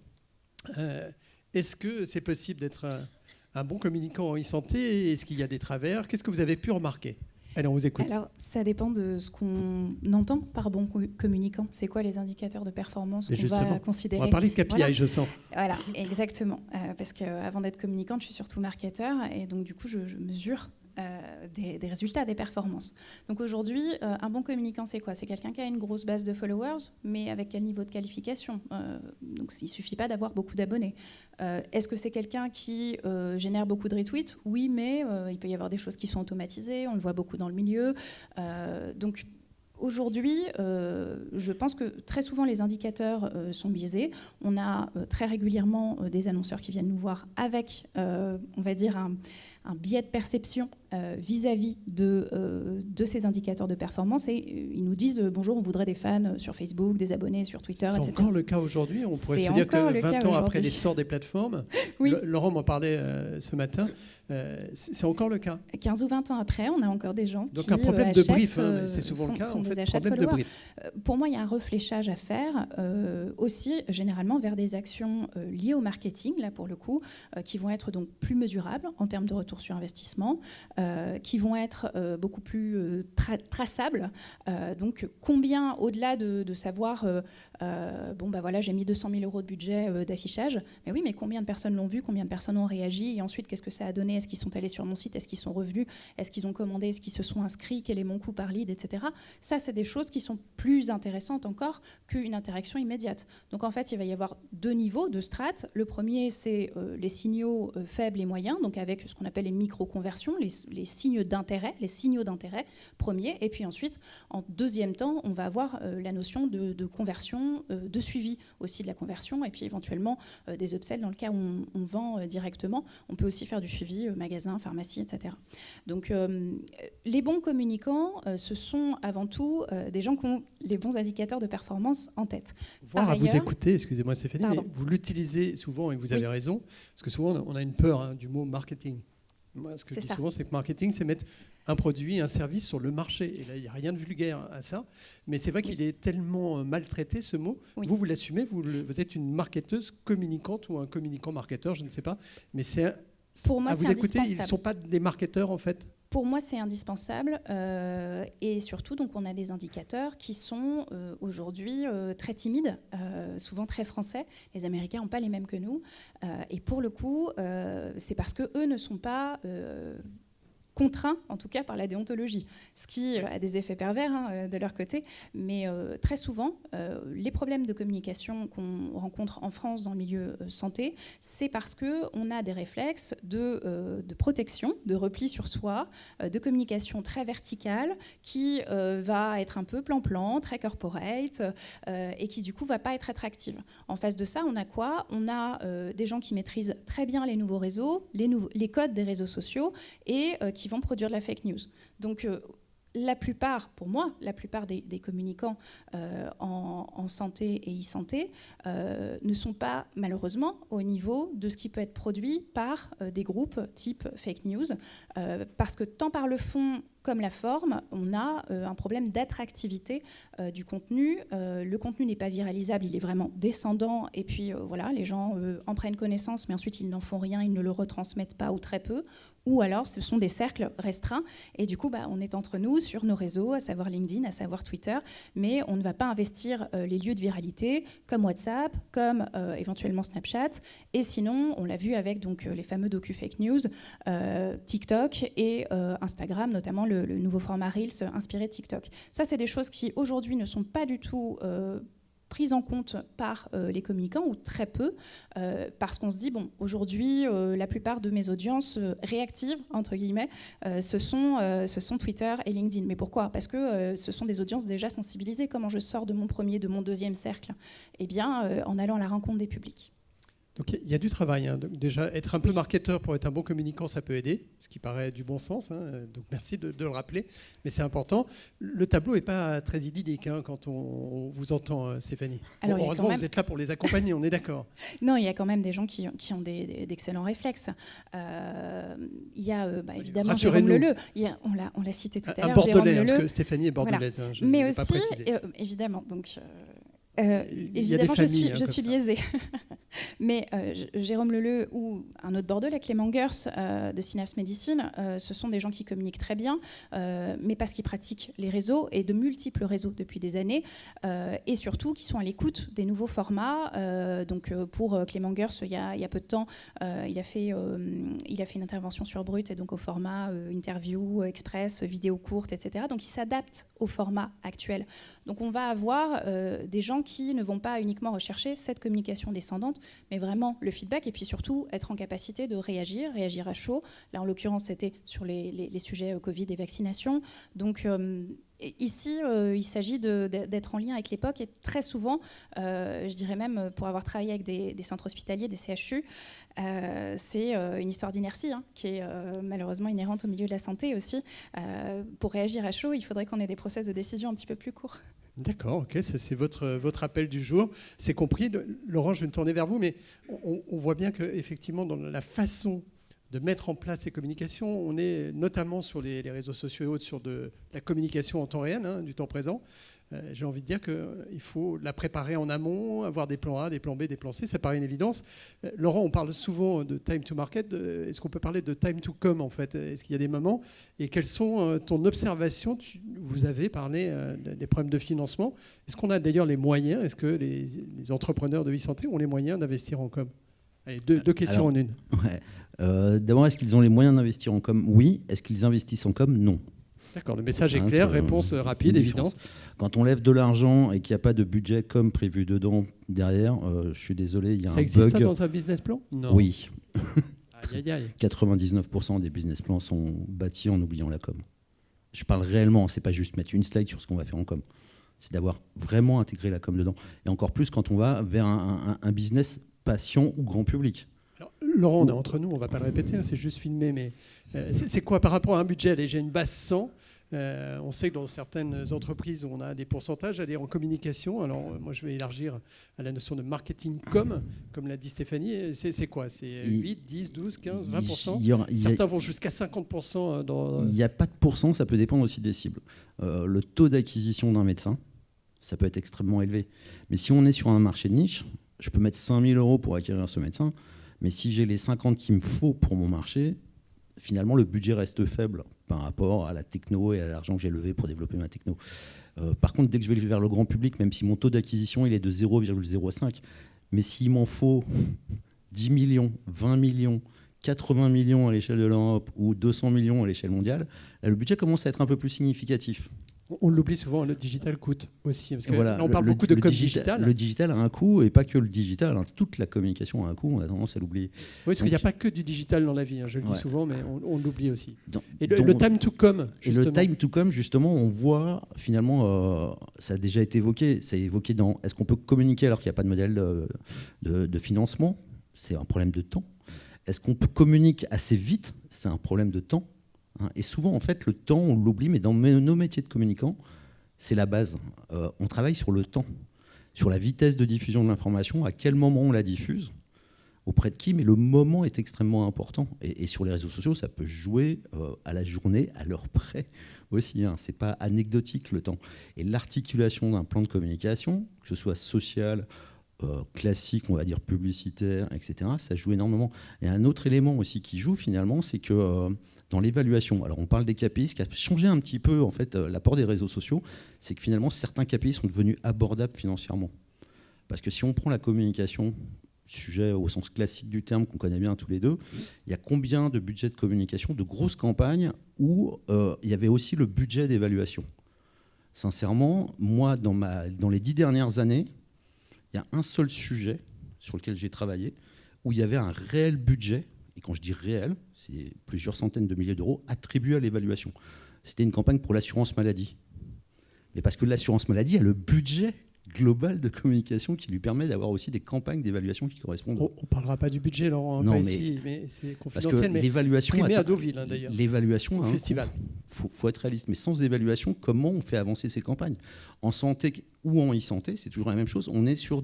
Speaker 1: est-ce que c'est possible d'être un bon communicant en e-santé? Est-ce qu'il y a des travers? Qu'est-ce que vous avez pu remarquer? Allez, on vous écoute.
Speaker 2: Alors, ça dépend de ce qu'on entend par bon communicant. C'est quoi les indicateurs de performance qu'on va considérer?
Speaker 1: On va parler de KPI,
Speaker 2: voilà.
Speaker 1: Je sens.
Speaker 2: Voilà, exactement. Parce qu'avant d'être communicante, je suis surtout marketeur. Et donc, du coup, je mesure des résultats, des performances. Donc aujourd'hui, un bon communicant, c'est quoi? C'est quelqu'un qui a une grosse base de followers, mais avec quel niveau de qualification? Donc il ne suffit pas d'avoir beaucoup d'abonnés. Est-ce que c'est quelqu'un qui génère beaucoup de retweets? Oui, mais il peut y avoir des choses qui sont automatisées, on le voit beaucoup dans le milieu. Donc aujourd'hui, je pense que très souvent les indicateurs sont biaisés. On a très régulièrement des annonceurs qui viennent nous voir avec, on va dire, un biais de perception vis-à-vis de ces indicateurs de performance et ils nous disent bonjour, on voudrait des fans sur Facebook, des abonnés sur Twitter, etc.
Speaker 1: C'est encore le cas aujourd'hui. On pourrait se dire que 20 ans après l'essor des plateformes, oui. Laurent m'en parlait ce matin, c'est encore le cas.
Speaker 2: 15 ou 20 ans après, on a encore des gens
Speaker 1: donc
Speaker 2: qui
Speaker 1: un problème
Speaker 2: achètent,
Speaker 1: de brief, c'est souvent le cas, en fait, problème de brief.
Speaker 2: Pour moi, il y a un refléchage à faire aussi généralement vers des actions liées au marketing, là pour le coup, qui vont être donc plus mesurables en termes de retour sur investissement, qui vont être beaucoup plus traçables. Donc combien, au-delà de savoir, bon bah voilà, j'ai mis 200 000 € de budget d'affichage, mais oui, mais combien de personnes l'ont vu, combien de personnes ont réagi, et ensuite qu'est-ce que ça a donné, est-ce qu'ils sont allés sur mon site, est-ce qu'ils sont revenus, est-ce qu'ils ont commandé, est-ce qu'ils se sont inscrits, quel est mon coût par lead, etc. Ça, c'est des choses qui sont plus intéressantes encore qu'une interaction immédiate. Donc en fait, il va y avoir deux niveaux de strates. Le premier, c'est les signaux faibles et moyens, donc avec ce qu'on appelle les micro-conversions, les signaux d'intérêt premiers, et puis ensuite, en deuxième temps, on va avoir la notion de conversion, de suivi aussi de la conversion, et puis éventuellement des upsells dans le cas où on vend directement. On peut aussi faire du suivi magasin, pharmacie, etc. Donc les bons communicants, ce sont avant tout des gens qui ont les bons indicateurs de performance en tête.
Speaker 1: Voir à vous écouter, excusez-moi Stéphanie, mais vous l'utilisez souvent et vous avez raison, parce que souvent on a une peur du mot marketing. Moi, ce que je dis souvent, c'est que marketing, c'est mettre un produit, un service sur le marché. Et là, il n'y a rien de vulgaire à ça. Mais c'est vrai qu'il est tellement maltraité, ce mot. Oui. Vous l'assumez, vous êtes une marketeuse communicante ou un communicant marketeur, je ne sais pas. Mais
Speaker 2: pour moi,
Speaker 1: à vous écouter, ils ne sont pas des marketeurs, en fait.
Speaker 2: Pour moi, c'est indispensable. Et surtout, donc, on a des indicateurs qui sont aujourd'hui très timides, souvent très français. Les Américains n'ont pas les mêmes que nous. Et pour le coup, c'est parce qu'eux ne sont pas contraints, en tout cas par la déontologie, ce qui a des effets pervers de leur côté. Mais très souvent, les problèmes de communication qu'on rencontre en France dans le milieu santé, c'est parce qu'on a des réflexes de protection, de repli sur soi, de communication très verticale, qui va être un peu plan-plan, très corporate, et qui du coup ne va pas être attractive. En face de ça, on a quoi? On a des gens qui maîtrisent très bien les nouveaux réseaux, les codes des réseaux sociaux, et qui vont produire de la fake news. Donc la plupart, pour moi, la plupart des communicants en santé et e-santé ne sont pas malheureusement au niveau de ce qui peut être produit par des groupes type fake news, parce que tant par le fond comme la forme, on a un problème d'attractivité du contenu. Le contenu n'est pas viralisable, il est vraiment descendant, et puis voilà, les gens en prennent connaissance, mais ensuite ils n'en font rien, ils ne le retransmettent pas ou très peu, ou alors ce sont des cercles restreints, et du coup on est entre nous sur nos réseaux, à savoir LinkedIn, à savoir Twitter, mais on ne va pas investir les lieux de viralité comme WhatsApp, comme éventuellement Snapchat, et sinon, on l'a vu avec donc, les fameux docu-fake news, TikTok et Instagram, notamment le nouveau format Reels inspiré de TikTok. Ça, c'est des choses qui, aujourd'hui, ne sont pas du tout prises en compte par les communicants, ou très peu, parce qu'on se dit, bon, aujourd'hui, la plupart de mes audiences réactives, entre guillemets, ce sont Twitter et LinkedIn. Mais pourquoi? Parce que ce sont des audiences déjà sensibilisées. Comment je sors de mon premier, de mon deuxième cercle? Eh bien, en allant à la rencontre des publics.
Speaker 1: Donc il y a du travail. Donc, déjà, être un peu marketeur pour être un bon communicant, ça peut aider, ce qui paraît du bon sens. Donc merci de le rappeler. Mais c'est important. Le tableau n'est pas très idyllique quand on vous entend, Stéphanie. Alors, heureusement, vous êtes là pour les accompagner, on est d'accord.
Speaker 2: Non, il y a quand même des gens qui ont d'excellents réflexes. Il y a évidemment Jérôme Leleu. On l'a cité tout à l'heure.
Speaker 1: Un Bordelais, parce que Stéphanie est bordelaise. Voilà.
Speaker 2: Je mais aussi, évidemment. Donc, évidemment, je suis biaisée. Mais Jérôme Leleu ou un autre Bordeaux, la Clément Gers de Synapse Médecine, ce sont des gens qui communiquent très bien, mais parce qu'ils pratiquent les réseaux et de multiples réseaux depuis des années, et surtout qui sont à l'écoute des nouveaux formats. Donc pour Clément Gers, il y a peu de temps, il a fait une intervention sur Brut, et donc au format interview, express, vidéo courte, etc. Donc il s'adapte au format actuel. Donc on va avoir des gens qui ne vont pas uniquement rechercher cette communication descendante, mais vraiment le feedback, et puis surtout être en capacité de réagir à chaud. Là, en l'occurrence, c'était sur les sujets Covid et vaccination. Donc ici, il s'agit d'être en lien avec l'époque, et très souvent, je dirais même, pour avoir travaillé avec des centres hospitaliers, des CHU, c'est une histoire d'inertie qui est malheureusement inhérente au milieu de la santé aussi. Pour réagir à chaud, il faudrait qu'on ait des process de décision un petit peu plus courts.
Speaker 1: D'accord, ok, ça, c'est votre appel du jour. C'est compris. Laurent, je vais me tourner vers vous, mais on voit bien qu'effectivement, dans la façon de mettre en place ces communications, on est notamment sur les réseaux sociaux et autres, sur de la communication en temps réel, du temps présent. J'ai envie de dire qu'il faut la préparer en amont, avoir des plans A, des plans B, des plans C, ça paraît une évidence. Laurent, on parle souvent de time to market. Est-ce qu'on peut parler de time to come, en fait? Est-ce qu'il y a des moments? Et quelles sont ton observation? Vous avez parlé des problèmes de financement. Est-ce qu'on a d'ailleurs les moyens? Est-ce que les entrepreneurs de Vie-Santé ont les moyens d'investir en com? Allez, deux questions en une.
Speaker 5: Ouais. D'abord, est-ce qu'ils ont les moyens d'investir en com? Oui. Est-ce qu'ils investissent en com? Non.
Speaker 1: D'accord, le message est clair, réponse rapide, évidente.
Speaker 5: Quand on lève de l'argent et qu'il n'y a pas de budget com prévu dedans, derrière, je suis désolé, il y a un bug.
Speaker 1: Ça existe ça dans un business plan? Non.
Speaker 5: Oui.
Speaker 1: Aïe, aïe, aïe.
Speaker 5: 99% des business plans sont bâtis en oubliant la com. Je parle réellement, c'est pas juste mettre une slide sur ce qu'on va faire en com. C'est d'avoir vraiment intégré la com dedans. Et encore plus quand on va vers un business patient ou grand public.
Speaker 1: Alors, Laurent, on est entre nous, on ne va pas le répéter, c'est juste filmé, mais c'est quoi par rapport à un budget? Allez, j'ai une base 100. On sait que dans certaines entreprises, on a des pourcentages. Aller en communication. Alors, moi, je vais élargir à la notion de marketing comme l'a dit Stéphanie. C'est quoi? C'est 8, 10, 12, 15, 20%? Certains vont jusqu'à 50%.
Speaker 5: Il n'y a pas de pourcent, ça peut dépendre aussi des cibles. Le taux d'acquisition d'un médecin, ça peut être extrêmement élevé. Mais si on est sur un marché de niche, je peux mettre 5 000 € pour acquérir ce médecin. Mais si j'ai les 50 qu'il me faut pour mon marché, finalement, le budget reste faible par rapport à la techno et à l'argent que j'ai levé pour développer ma techno. Par contre, dès que je vais vers le grand public, même si mon taux d'acquisition il est de 0,05, mais s'il m'en faut 10 millions, 20 millions, 80 millions à l'échelle de l'Europe ou 200 millions à l'échelle mondiale, le budget commence à être un peu plus significatif.
Speaker 1: On l'oublie souvent, le digital coûte aussi. Parce que
Speaker 5: voilà,
Speaker 1: là, on parle beaucoup de com digital.
Speaker 5: Le digital a un coût, et pas que le digital. Toute la communication a un coût, on a tendance à l'oublier.
Speaker 1: Oui, parce qu'il n'y a pas que du digital dans la vie, je le dis souvent, mais on l'oublie aussi. Le time to come, justement.
Speaker 5: Et le time to come, justement, on voit, finalement, ça a déjà été évoqué. C'est évoqué dans est-ce qu'on peut communiquer alors qu'il n'y a pas de modèle de financement? C'est un problème de temps. Est-ce qu'on peut communiquer assez vite? C'est un problème de temps. Et souvent, en fait, le temps, on l'oublie, mais dans nos métiers de communicants, c'est la base. On travaille sur le temps, sur la vitesse de diffusion de l'information, à quel moment on la diffuse, auprès de qui, mais le moment est extrêmement important. Et sur les réseaux sociaux, ça peut jouer à la journée, à l'heure près aussi. C'est pas anecdotique, le temps. Et l'articulation d'un plan de communication, que ce soit social, classique, on va dire publicitaire, etc., ça joue énormément. Et un autre élément aussi qui joue finalement, c'est que dans l'évaluation, alors on parle des KPI, ce qui a changé un petit peu en fait l'apport des réseaux sociaux, c'est que finalement certains KPI sont devenus abordables financièrement. Parce que si on prend la communication, sujet au sens classique du terme qu'on connaît bien tous les deux, il y a combien de budgets de communication, de grosses campagnes où il y avait aussi le budget d'évaluation? Sincèrement, moi, dans les 10 dernières années, il y a un seul sujet sur lequel j'ai travaillé où il y avait un réel budget, et quand je dis réel, c'est plusieurs centaines de milliers d'euros attribués à l'évaluation. C'était une campagne pour l'assurance maladie. Mais parce que l'assurance maladie a le budget global de communication qui lui permet d'avoir aussi des campagnes d'évaluation qui correspondent.
Speaker 1: On ne parlera pas du budget, Laurent,
Speaker 5: non,
Speaker 1: pas
Speaker 5: mais
Speaker 1: ici, mais c'est confidentiel.
Speaker 5: Parce que l'évaluation
Speaker 1: primé à Deauville, d'ailleurs.
Speaker 5: L'évaluation,
Speaker 1: au festival.
Speaker 5: Faut être réaliste. Mais sans évaluation, comment on fait avancer ces campagnes? En santé ou en e-santé, c'est toujours la même chose. On est sur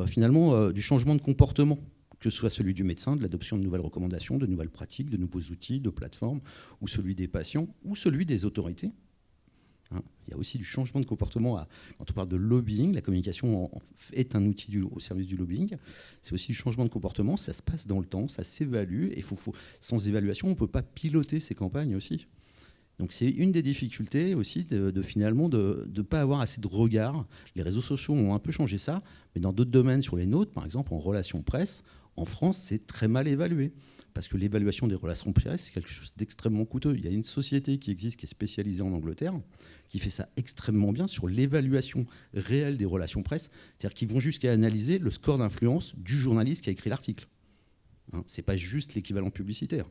Speaker 5: finalement du changement de comportement, que ce soit celui du médecin, de l'adoption de nouvelles recommandations, de nouvelles pratiques, de nouveaux outils, de plateformes, ou celui des patients, ou celui des autorités. Il y a aussi du changement de comportement. Quand on parle de lobbying, la communication est un outil au service du lobbying. C'est aussi du changement de comportement. Ça se passe dans le temps, ça s'évalue. Et sans évaluation, on ne peut pas piloter ces campagnes aussi. Donc c'est une des difficultés aussi finalement de ne pas avoir assez de regard. Les réseaux sociaux ont un peu changé ça, mais dans d'autres domaines sur les nôtres, par exemple en relations presse, en France, c'est très mal évalué. Parce que l'évaluation des relations presse, c'est quelque chose d'extrêmement coûteux. Il y a une société qui existe, qui est spécialisée en Angleterre, qui fait ça extrêmement bien sur l'évaluation réelle des relations presse. C'est-à-dire qu'ils vont jusqu'à analyser le score d'influence du journaliste qui a écrit l'article. Ce n'est pas juste l'équivalent publicitaire.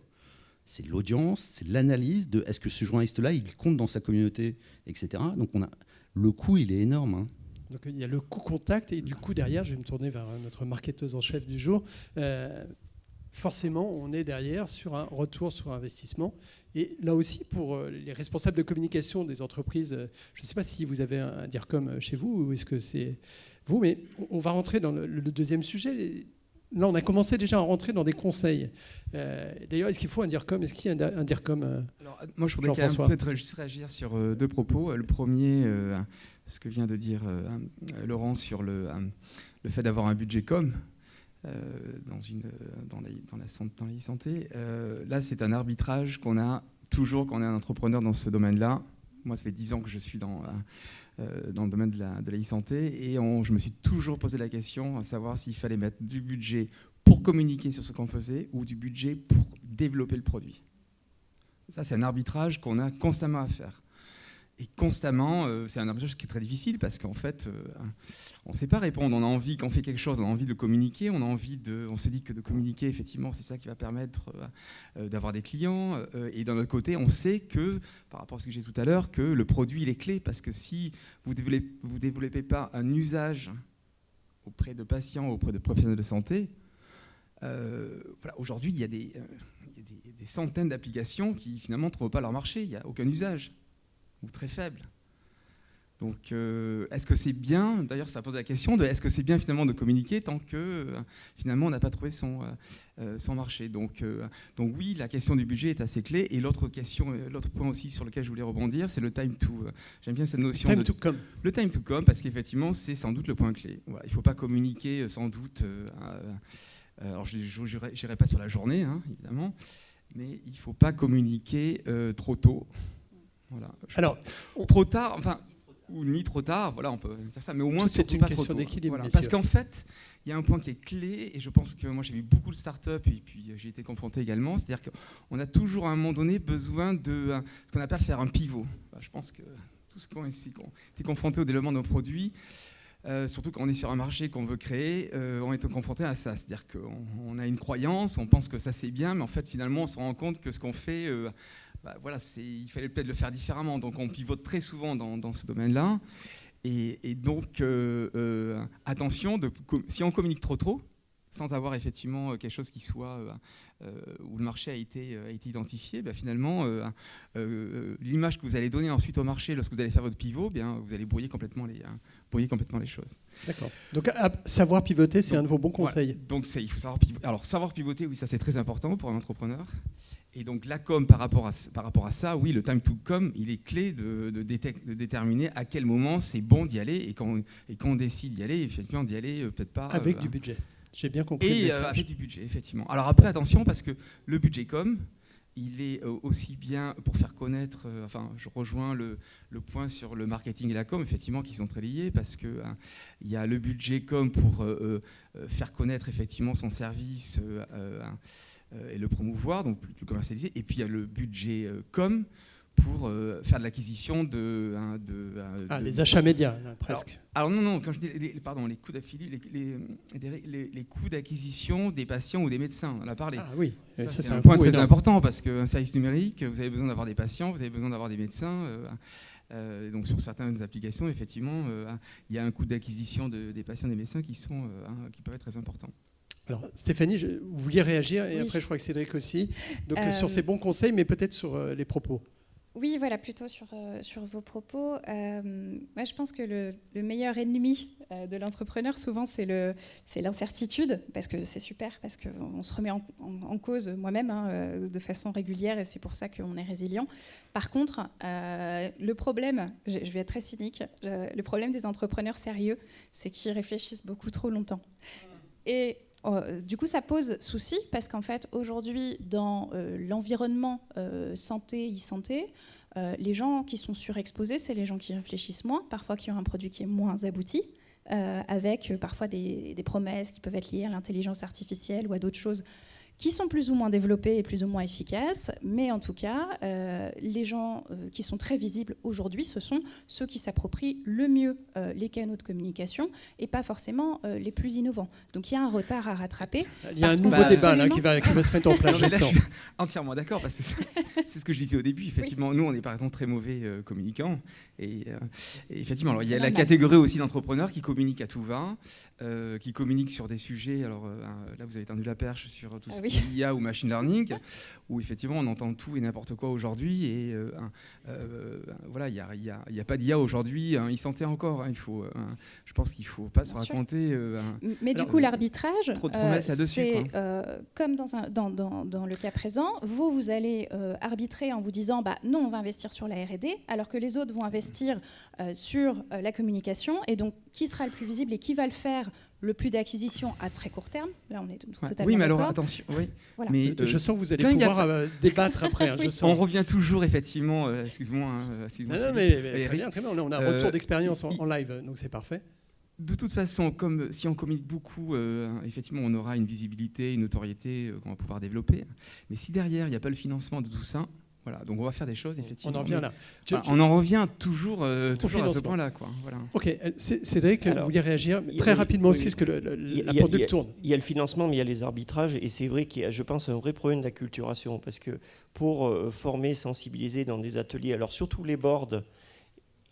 Speaker 5: C'est l'audience, c'est l'analyse de est-ce que ce journaliste-là, il compte dans sa communauté, etc. Donc le coût, il est énorme.
Speaker 1: Donc il y a le coût contact et du coup derrière, je vais me tourner vers notre marketeuse en chef du jour. Forcément, on est derrière sur un retour sur investissement. Et là aussi, pour les responsables de communication des entreprises, je ne sais pas si vous avez un DIRCOM chez vous ou est-ce que c'est vous, mais on va rentrer dans le deuxième sujet. Là, on a commencé déjà à rentrer dans des conseils. D'ailleurs, est-ce qu'il faut un DIRCOM ? Est-ce qu'il y a un DIRCOM
Speaker 3: Alors, moi, je voudrais quand même peut-être juste réagir sur deux propos. Le premier, ce que vient de dire Laurent sur le fait d'avoir un budget com. Dans la santé. Là, c'est un arbitrage qu'on a toujours quand on est un entrepreneur dans ce domaine-là. Moi, ça fait 10 ans que je suis dans le domaine de la e-santé et je me suis toujours posé la question à savoir s'il fallait mettre du budget pour communiquer sur ce qu'on faisait ou du budget pour développer le produit. Ça, c'est un arbitrage qu'on a constamment à faire. Et constamment, c'est un arbitrage qui est très difficile parce qu'en fait, on ne sait pas répondre. On a envie, quand on fait quelque chose, on a envie de communiquer. On se dit que de communiquer, effectivement, c'est ça qui va permettre d'avoir des clients. Et d'un autre côté, on sait que, par rapport à ce que j'ai dit tout à l'heure, que le produit, il est clé. Parce que si vous ne développez pas un usage auprès de patients, auprès de professionnels de santé, aujourd'hui, il y a des centaines d'applications qui, finalement, ne trouvent pas leur marché. Il n'y a aucun usage. Ou très faible. Donc, est-ce que c'est bien, d'ailleurs ça pose la question de est-ce que c'est bien finalement de communiquer tant que finalement on n'a pas trouvé son marché. Donc oui, la question du budget est assez clé. Et l'autre point aussi sur lequel je voulais rebondir, c'est le time to. J'aime bien cette notion
Speaker 1: time to come.
Speaker 3: Le time to come, parce qu'effectivement c'est sans doute le point clé. Voilà, il ne faut pas communiquer sans doute. Alors je n'irai pas sur la journée, évidemment, mais il ne faut pas communiquer trop tôt. Voilà. Alors, trop tard, enfin, ou ni trop tard, voilà, on peut dire ça, mais au moins
Speaker 1: c'est une question d'équilibre.
Speaker 3: Voilà, parce qu'en fait, il y a un point qui est clé, et je pense que moi j'ai vu beaucoup de startups, et puis j'ai été confronté également, c'est-à-dire qu'on a toujours à un moment donné besoin de ce qu'on appelle faire un pivot. Je pense que tous ceux qui ont été confrontés au développement de nos produits, surtout quand on est sur un marché qu'on veut créer, on est confronté à ça. C'est-à-dire qu'on a une croyance, on pense que ça c'est bien, mais en fait finalement on se rend compte que ce qu'on fait, il fallait peut-être le faire différemment. Donc on pivote très souvent dans ce domaine-là. Et donc attention, si on communique trop, sans avoir effectivement quelque chose qui soit où le marché a été identifié, finalement l'image que vous allez donner ensuite au marché lorsque vous allez faire votre pivot, vous allez brouiller complètement les choses.
Speaker 1: D'accord. Donc savoir pivoter, c'est un de vos bons conseils.
Speaker 3: Voilà. Donc il faut savoir pivoter. Alors savoir pivoter, oui, ça c'est très important pour un entrepreneur. Et donc la com par rapport à ça, oui, le time to com, il est clé de déterminer à quel moment c'est bon d'y aller et quand on décide d'y aller, effectivement d'y aller peut-être pas
Speaker 1: avec du budget. J'ai bien compris.
Speaker 3: Et avec du budget, effectivement. Alors après, attention, parce que le budget com, il est aussi bien pour faire connaître, je rejoins le point sur le marketing et la com, effectivement, qui sont très liés, parce qu'il y a le budget com pour faire connaître effectivement son service et le promouvoir, donc le commercialiser, et puis il y a le budget com pour faire de l'acquisition
Speaker 1: les achats médias, là, presque.
Speaker 3: Alors non, quand je dis les coûts d'affiliation, les coûts d'acquisition des patients ou des médecins, on en a parlé.
Speaker 1: Ah oui,
Speaker 3: ça c'est un point très important, parce qu'un service numérique, vous avez besoin d'avoir des patients, vous avez besoin d'avoir des médecins. Donc sur certaines applications, effectivement, il y a un coût d'acquisition des patients et des médecins qui peuvent être très importants.
Speaker 1: Alors Stéphanie, vous vouliez réagir, et
Speaker 2: oui.
Speaker 1: après je crois que Cédric aussi. Donc sur ces bons conseils, mais peut-être sur les propos.
Speaker 2: Oui, voilà, plutôt sur vos propos. Moi, je pense que le meilleur ennemi de l'entrepreneur, souvent, c'est l'incertitude, parce que c'est super, parce qu'on se remet en cause moi-même de façon régulière, et c'est pour ça qu'on est résilient. Par contre, le problème, je vais être très cynique, le problème des entrepreneurs sérieux, c'est qu'ils réfléchissent beaucoup trop longtemps. Et du coup, ça pose souci parce qu'en fait, aujourd'hui, dans l'environnement santé, e-santé, les gens qui sont surexposés, c'est les gens qui réfléchissent moins, parfois qui ont un produit qui est moins abouti, avec parfois des promesses qui peuvent être liées à l'intelligence artificielle ou à d'autres choses qui sont plus ou moins développées et plus ou moins efficaces. Mais en tout cas, les gens qui sont très visibles aujourd'hui, ce sont ceux qui s'approprient le mieux les canaux de communication et pas forcément les plus innovants. Donc il y a un retard à rattraper.
Speaker 1: Il y a un nouveau débat là, qui va se mettre en place.
Speaker 3: Je suis entièrement d'accord, parce que c'est ce que je disais au début. Effectivement, nous, on est par exemple très mauvais communicants. Et effectivement, alors, il y a la catégorie aussi d'entrepreneurs qui communiquent à tout va, qui communiquent sur des sujets. Alors là, vous avez tendu la perche sur tout ce qui est IA ou machine learning, où effectivement, on entend tout et n'importe quoi aujourd'hui. Et voilà, il n'y a pas d'IA aujourd'hui. e-santé encore. Je pense qu'il ne faut pas se raconter.
Speaker 2: Mais du coup, l'arbitrage,
Speaker 3: trop de promesses là-dessus,
Speaker 2: c'est comme dans le cas présent, vous allez arbitrer en vous disant non, on va investir sur la R&D, alors que les autres vont investir sur la communication, et donc qui sera le plus visible et qui va le faire le plus d'acquisition à très court terme. Là, on est totalement
Speaker 3: oui, mais alors
Speaker 2: d'accord.
Speaker 3: attention. Oui.
Speaker 2: Voilà.
Speaker 1: Mais je sens que vous allez pouvoir débattre après.
Speaker 2: Oui.
Speaker 1: Je sens.
Speaker 3: On revient toujours, effectivement. Excuse-moi.
Speaker 1: Non, mais très bien. On a un retour d'expérience en live, donc c'est parfait.
Speaker 3: De toute façon, comme si on communique beaucoup, effectivement, on aura une visibilité, une notoriété qu'on va pouvoir développer. Mais si derrière, il n'y a pas le financement de tout ça, voilà, donc on va faire des choses, effectivement.
Speaker 1: On en revient là.
Speaker 3: On en revient toujours à ce point-là. Voilà.
Speaker 1: Ok, Cédric, vous vouliez réagir très rapidement aussi, parce que la pendule tourne.
Speaker 4: Il y a le financement, mais il y a les arbitrages, et c'est vrai qu'il y a, je pense, un vrai problème d'acculturation, parce que pour former, sensibiliser dans des ateliers, alors surtout les boards,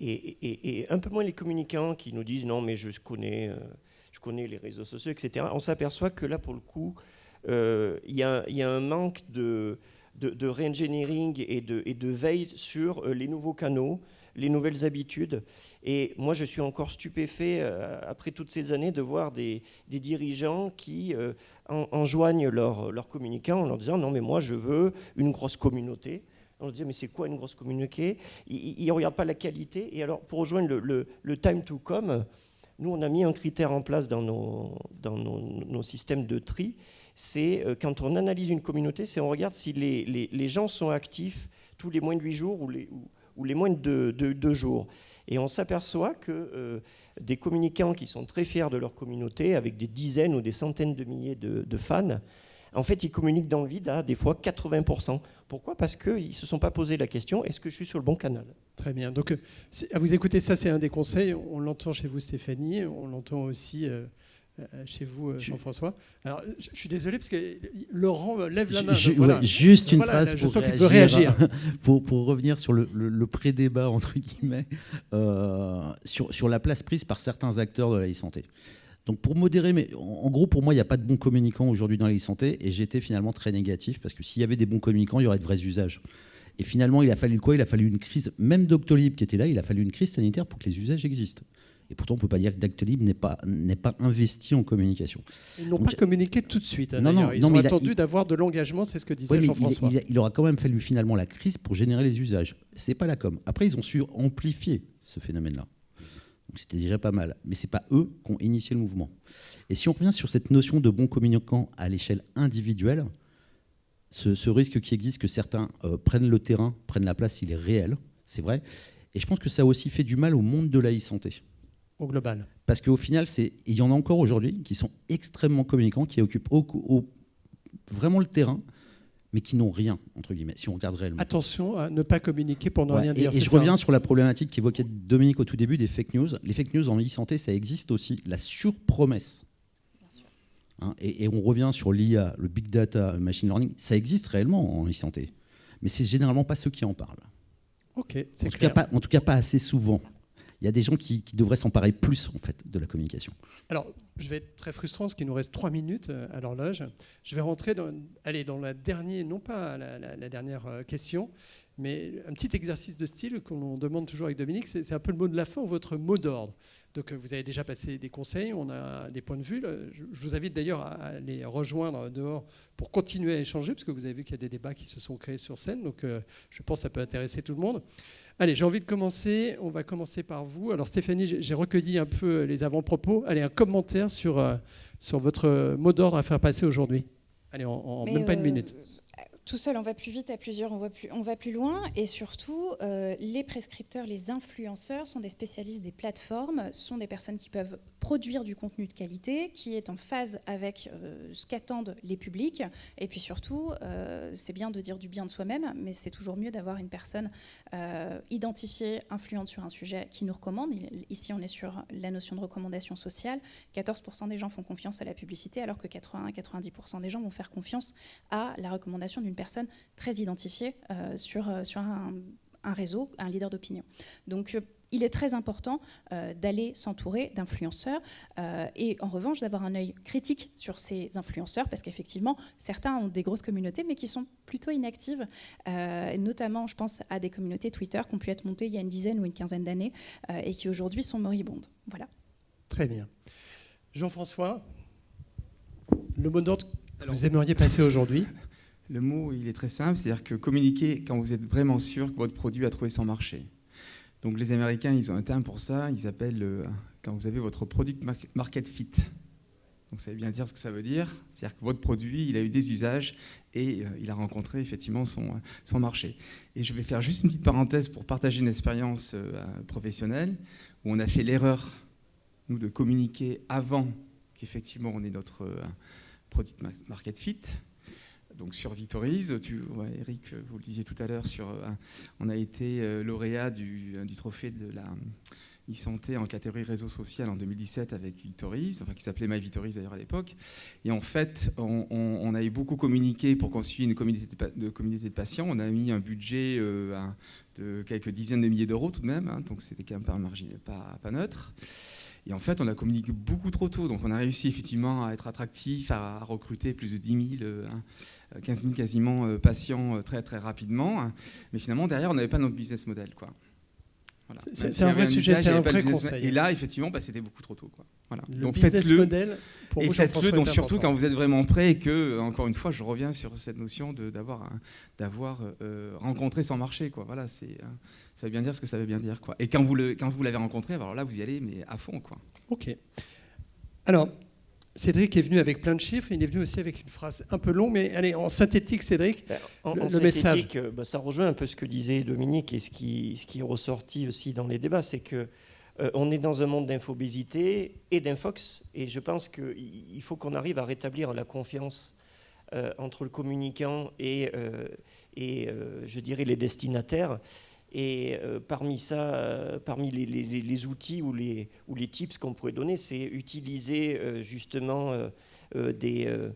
Speaker 4: et un peu moins les communicants qui nous disent non, mais je connais les réseaux sociaux, etc. On s'aperçoit que là, pour le coup, il y a un manque de re-engineering et de veille sur les nouveaux canaux, les nouvelles habitudes. Et moi, je suis encore stupéfait, après toutes ces années, de voir des dirigeants qui enjoignent leurs communicants en leur disant « Non, mais moi, je veux une grosse communauté ». On leur dit « Mais c'est quoi une grosse communauté ?» Ils ne regardent pas la qualité. Et alors, pour rejoindre le time to come, nous, on a mis un critère en place dans nos systèmes de tri. C'est quand on analyse une communauté, c'est on regarde si les gens sont actifs tous les moins de 8 jours ou les moins de 2 jours. Et on s'aperçoit que des communicants qui sont très fiers de leur communauté, avec des dizaines ou des centaines de milliers de fans, en fait, ils communiquent dans le vide à des fois 80%. Pourquoi ? Parce qu'ils ne se sont pas posé la question, est-ce que je suis sur le bon canal ?
Speaker 1: Très bien. Donc, à vous écouter, ça, c'est un des conseils. On l'entend chez vous, Stéphanie. On l'entend aussi chez vous, Jean-François. Alors, je suis désolé parce que Laurent lève la main.
Speaker 7: Voilà. Juste une phrase
Speaker 1: je sens qu'il veut réagir.
Speaker 7: pour revenir sur le pré-débat, entre guillemets, sur la place prise par certains acteurs de la e-santé. Donc pour modérer, mais en gros pour moi il n'y a pas de bons communicants aujourd'hui dans la e-santé, et j'étais finalement très négatif parce que s'il y avait des bons communicants, il y aurait de vrais usages. Et finalement il a fallu quoi ? Il a fallu une crise, même Doctolib qui était là, il a fallu une crise sanitaire pour que les usages existent. Et pourtant on ne peut pas dire que Doctolib n'est pas investi en communication.
Speaker 1: Ils n'ont pas communiqué tout de suite.
Speaker 7: Non,
Speaker 1: ils ont attendu d'avoir de l'engagement, c'est ce que disait Jean-François.
Speaker 7: Il aura quand même fallu finalement la crise pour générer les usages. C'est pas la com. Après ils ont su amplifier ce phénomène-là. Donc c'était déjà pas mal. Mais ce n'est pas eux qui ont initié le mouvement. Et si on revient sur cette notion de bon communicant à l'échelle individuelle, ce risque qui existe que certains prennent le terrain, prennent la place, il est réel, c'est vrai. Et je pense que ça a aussi fait du mal au monde de la e-santé.
Speaker 1: Au global.
Speaker 7: Parce qu'au final, il y en a encore aujourd'hui qui sont extrêmement communicants, qui occupent vraiment le terrain, mais qui n'ont rien, entre guillemets, si on regarde réellement.
Speaker 1: Attention à ne pas communiquer pour ne rien dire.
Speaker 7: Et je reviens sur la problématique qu'évoquait Dominique au tout début des fake news. Les fake news en e-santé, ça existe aussi. La surpromesse. Et on revient sur l'IA, le big data, le machine learning. Ça existe réellement en e-santé. Mais c'est généralement pas ceux qui en parlent.
Speaker 1: Ok, c'est clair.
Speaker 7: En tout cas, pas assez souvent. Il y a des gens qui devraient s'emparer plus en fait, de la communication.
Speaker 1: Alors, je vais être très frustrant parce qu'il nous reste 3 minutes à l'horloge. Je vais rentrer dans la dernière, non pas la dernière question, Mais un petit exercice de style qu'on demande toujours avec Dominique, c'est un peu le mot de la fin ou votre mot d'ordre. Donc vous avez déjà passé des conseils, on a des points de vue. Je vous invite d'ailleurs à les rejoindre dehors pour continuer à échanger, parce que vous avez vu qu'il y a des débats qui se sont créés sur scène. Donc je pense que ça peut intéresser tout le monde. Allez, j'ai envie de commencer. On va commencer par vous. Alors Stéphanie, j'ai recueilli un peu les avant-propos. Allez, un commentaire sur votre mot d'ordre à faire passer aujourd'hui. Allez, en même pas une minute.
Speaker 2: Tout seul, on va plus vite, à plusieurs, on va plus loin. Et surtout, les prescripteurs, les influenceurs sont des spécialistes des plateformes, sont des personnes qui peuvent produire du contenu de qualité, qui est en phase avec ce qu'attendent les publics. Et puis surtout, c'est bien de dire du bien de soi-même, mais c'est toujours mieux d'avoir une personne identifiée, influente sur un sujet qui nous recommande. Ici, on est sur la notion de recommandation sociale. 14% des gens font confiance à la publicité, alors que 80-90% des gens vont faire confiance à la recommandation d'une personne très identifiée sur un réseau, un leader d'opinion. Donc, il est très important d'aller s'entourer d'influenceurs et en revanche d'avoir un œil critique sur ces influenceurs, parce qu'effectivement, certains ont des grosses communautés mais qui sont plutôt inactives. Notamment, je pense à des communautés Twitter qui ont pu être montées il y a une dizaine ou une quinzaine d'années et qui aujourd'hui sont moribondes. Voilà.
Speaker 1: Très bien. Jean-François, le mot d'ordre que vous aimeriez passer aujourd'hui?
Speaker 3: Le mot, il est très simple, c'est-à-dire que communiquer quand vous êtes vraiment sûr que votre produit a trouvé son marché. Donc les Américains, ils ont un terme pour ça, ils appellent quand vous avez votre product market fit. Donc ça veut bien dire ce que ça veut dire, c'est-à-dire que votre produit, il a eu des usages et il a rencontré effectivement son marché. Et je vais faire juste une petite parenthèse pour partager une expérience professionnelle où on a fait l'erreur, nous, de communiquer avant qu'effectivement on ait notre product market fit. Donc sur Victorize, Eric, vous le disiez tout à l'heure, on a été lauréat du trophée de la e-santé en catégorie réseau social en 2017 avec Victorize, qui s'appelait My Victorize d'ailleurs à l'époque. Et en fait, on avait beaucoup communiqué pour constituer une communauté de patients. On a mis un budget de quelques dizaines de milliers d'euros tout de même, donc c'était quand même pas neutre. Et en fait, on a communiqué beaucoup trop tôt. Donc, on a réussi effectivement à être attractif, à recruter plus de 10 000, 15 000 quasiment patients très, très rapidement. Mais finalement, derrière, on n'avait pas notre business model, quoi. Voilà.
Speaker 1: C'est un vrai sujet, c'est un vrai conseil.
Speaker 3: Et là, effectivement, c'était beaucoup trop tôt, quoi. Voilà.
Speaker 1: Donc, business model, pour vous,
Speaker 3: faites-le, donc surtout quand vous êtes vraiment prêt et que, encore une fois, je reviens sur cette notion d'avoir rencontré son marché, quoi. Voilà, ça veut bien dire ce que ça veut bien dire, quoi. Et quand vous l'avez rencontré, alors là, vous y allez, mais à fond, quoi.
Speaker 1: Ok. Alors, Cédric est venu avec plein de chiffres, il est venu aussi avec une phrase un peu longue, mais allez, en synthétique, Cédric,
Speaker 4: en synthétique, ça rejoint un peu ce que disait Dominique et ce qui est ressorti aussi dans les débats, c'est que on est dans un monde d'infobésité et d'infox, et je pense qu'il faut qu'on arrive à rétablir la confiance entre le communicant et je dirais les destinataires. Et parmi les outils ou les tips qu'on pourrait donner, c'est utiliser justement des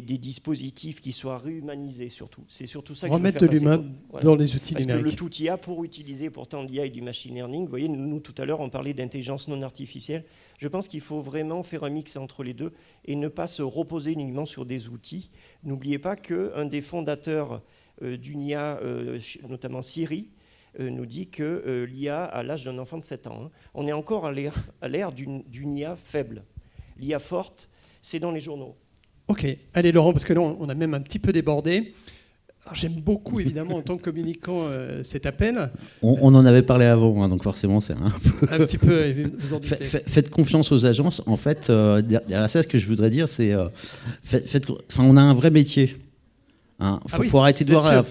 Speaker 4: dispositifs qui soient réhumanisés surtout. C'est surtout ça.
Speaker 1: Remettre de l'humain dans les outils numériques.
Speaker 4: Parce que le tout IA pour utiliser pourtant l'IA et du machine learning. Vous voyez, nous tout à l'heure on parlait d'intelligence non artificielle. Je pense qu'il faut vraiment faire un mix entre les deux et ne pas se reposer uniquement sur des outils. N'oubliez pas qu'un des fondateurs d'une IA, notamment Siri, nous dit que l'IA a l'âge d'un enfant de 7 ans. Hein. On est encore à l'ère d'une IA faible. L'IA forte, c'est dans les journaux.
Speaker 1: Ok, allez Laurent, parce que là on a même un petit peu débordé. Alors, j'aime beaucoup évidemment en tant que communicant cet appel.
Speaker 7: On en avait parlé avant, hein, donc forcément c'est un peu...
Speaker 1: Un petit peu, vous en doutez.
Speaker 7: Faites confiance aux agences. En fait, derrière ça, ce que je voudrais dire, c'est... on a un vrai métier. Hein, faut arrêter de voir,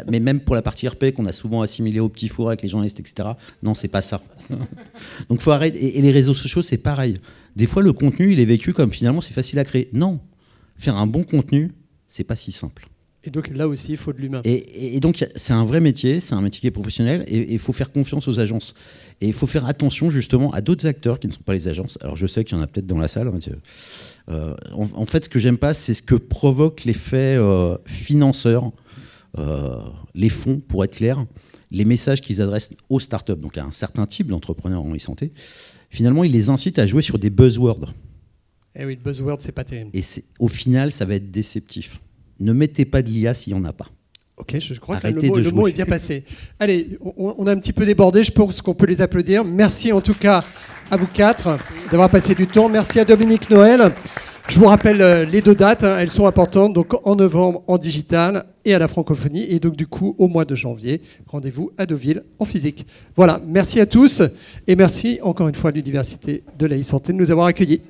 Speaker 7: mais même pour la partie RP qu'on a souvent assimilé au petit four avec les journalistes, etc. Non, c'est pas ça. Donc faut arrêter. Et les réseaux sociaux, c'est pareil. Des fois, le contenu, il est vécu comme finalement c'est facile à créer. Non, faire un bon contenu, c'est pas si simple.
Speaker 1: Et donc là aussi, il faut de l'humain.
Speaker 7: Et donc c'est un vrai métier, c'est un métier qui est professionnel, et il faut faire confiance aux agences. Et il faut faire attention justement à d'autres acteurs qui ne sont pas les agences. Alors je sais qu'il y en a peut-être dans la salle. En fait, ce que j'aime pas, c'est ce que provoque l'effet financeur, les fonds, pour être clair, les messages qu'ils adressent aux startups, donc à un certain type d'entrepreneurs en e-santé. Finalement, ils les incitent à jouer sur des buzzwords.
Speaker 1: Eh oui, le buzzword, c'est pas terrible.
Speaker 7: Et au final, ça va être déceptif. Ne mettez pas de l'IA s'il n'y en a pas.
Speaker 1: Ok, je crois
Speaker 7: Arrêtez
Speaker 1: que
Speaker 7: de
Speaker 1: le mot
Speaker 7: jouer.
Speaker 1: est bien passé. Allez, on a un petit peu débordé, je pense qu'on peut les applaudir. Merci en tout cas à vous quatre d'avoir passé du temps. Merci à Dominique Noël. Je vous rappelle les 2 dates, hein, elles sont importantes, donc en novembre en digital et à la francophonie, et donc du coup au mois de janvier, rendez-vous à Deauville en physique. Voilà, merci à tous, et merci encore une fois à l'Université de la e-santé de nous avoir accueillis.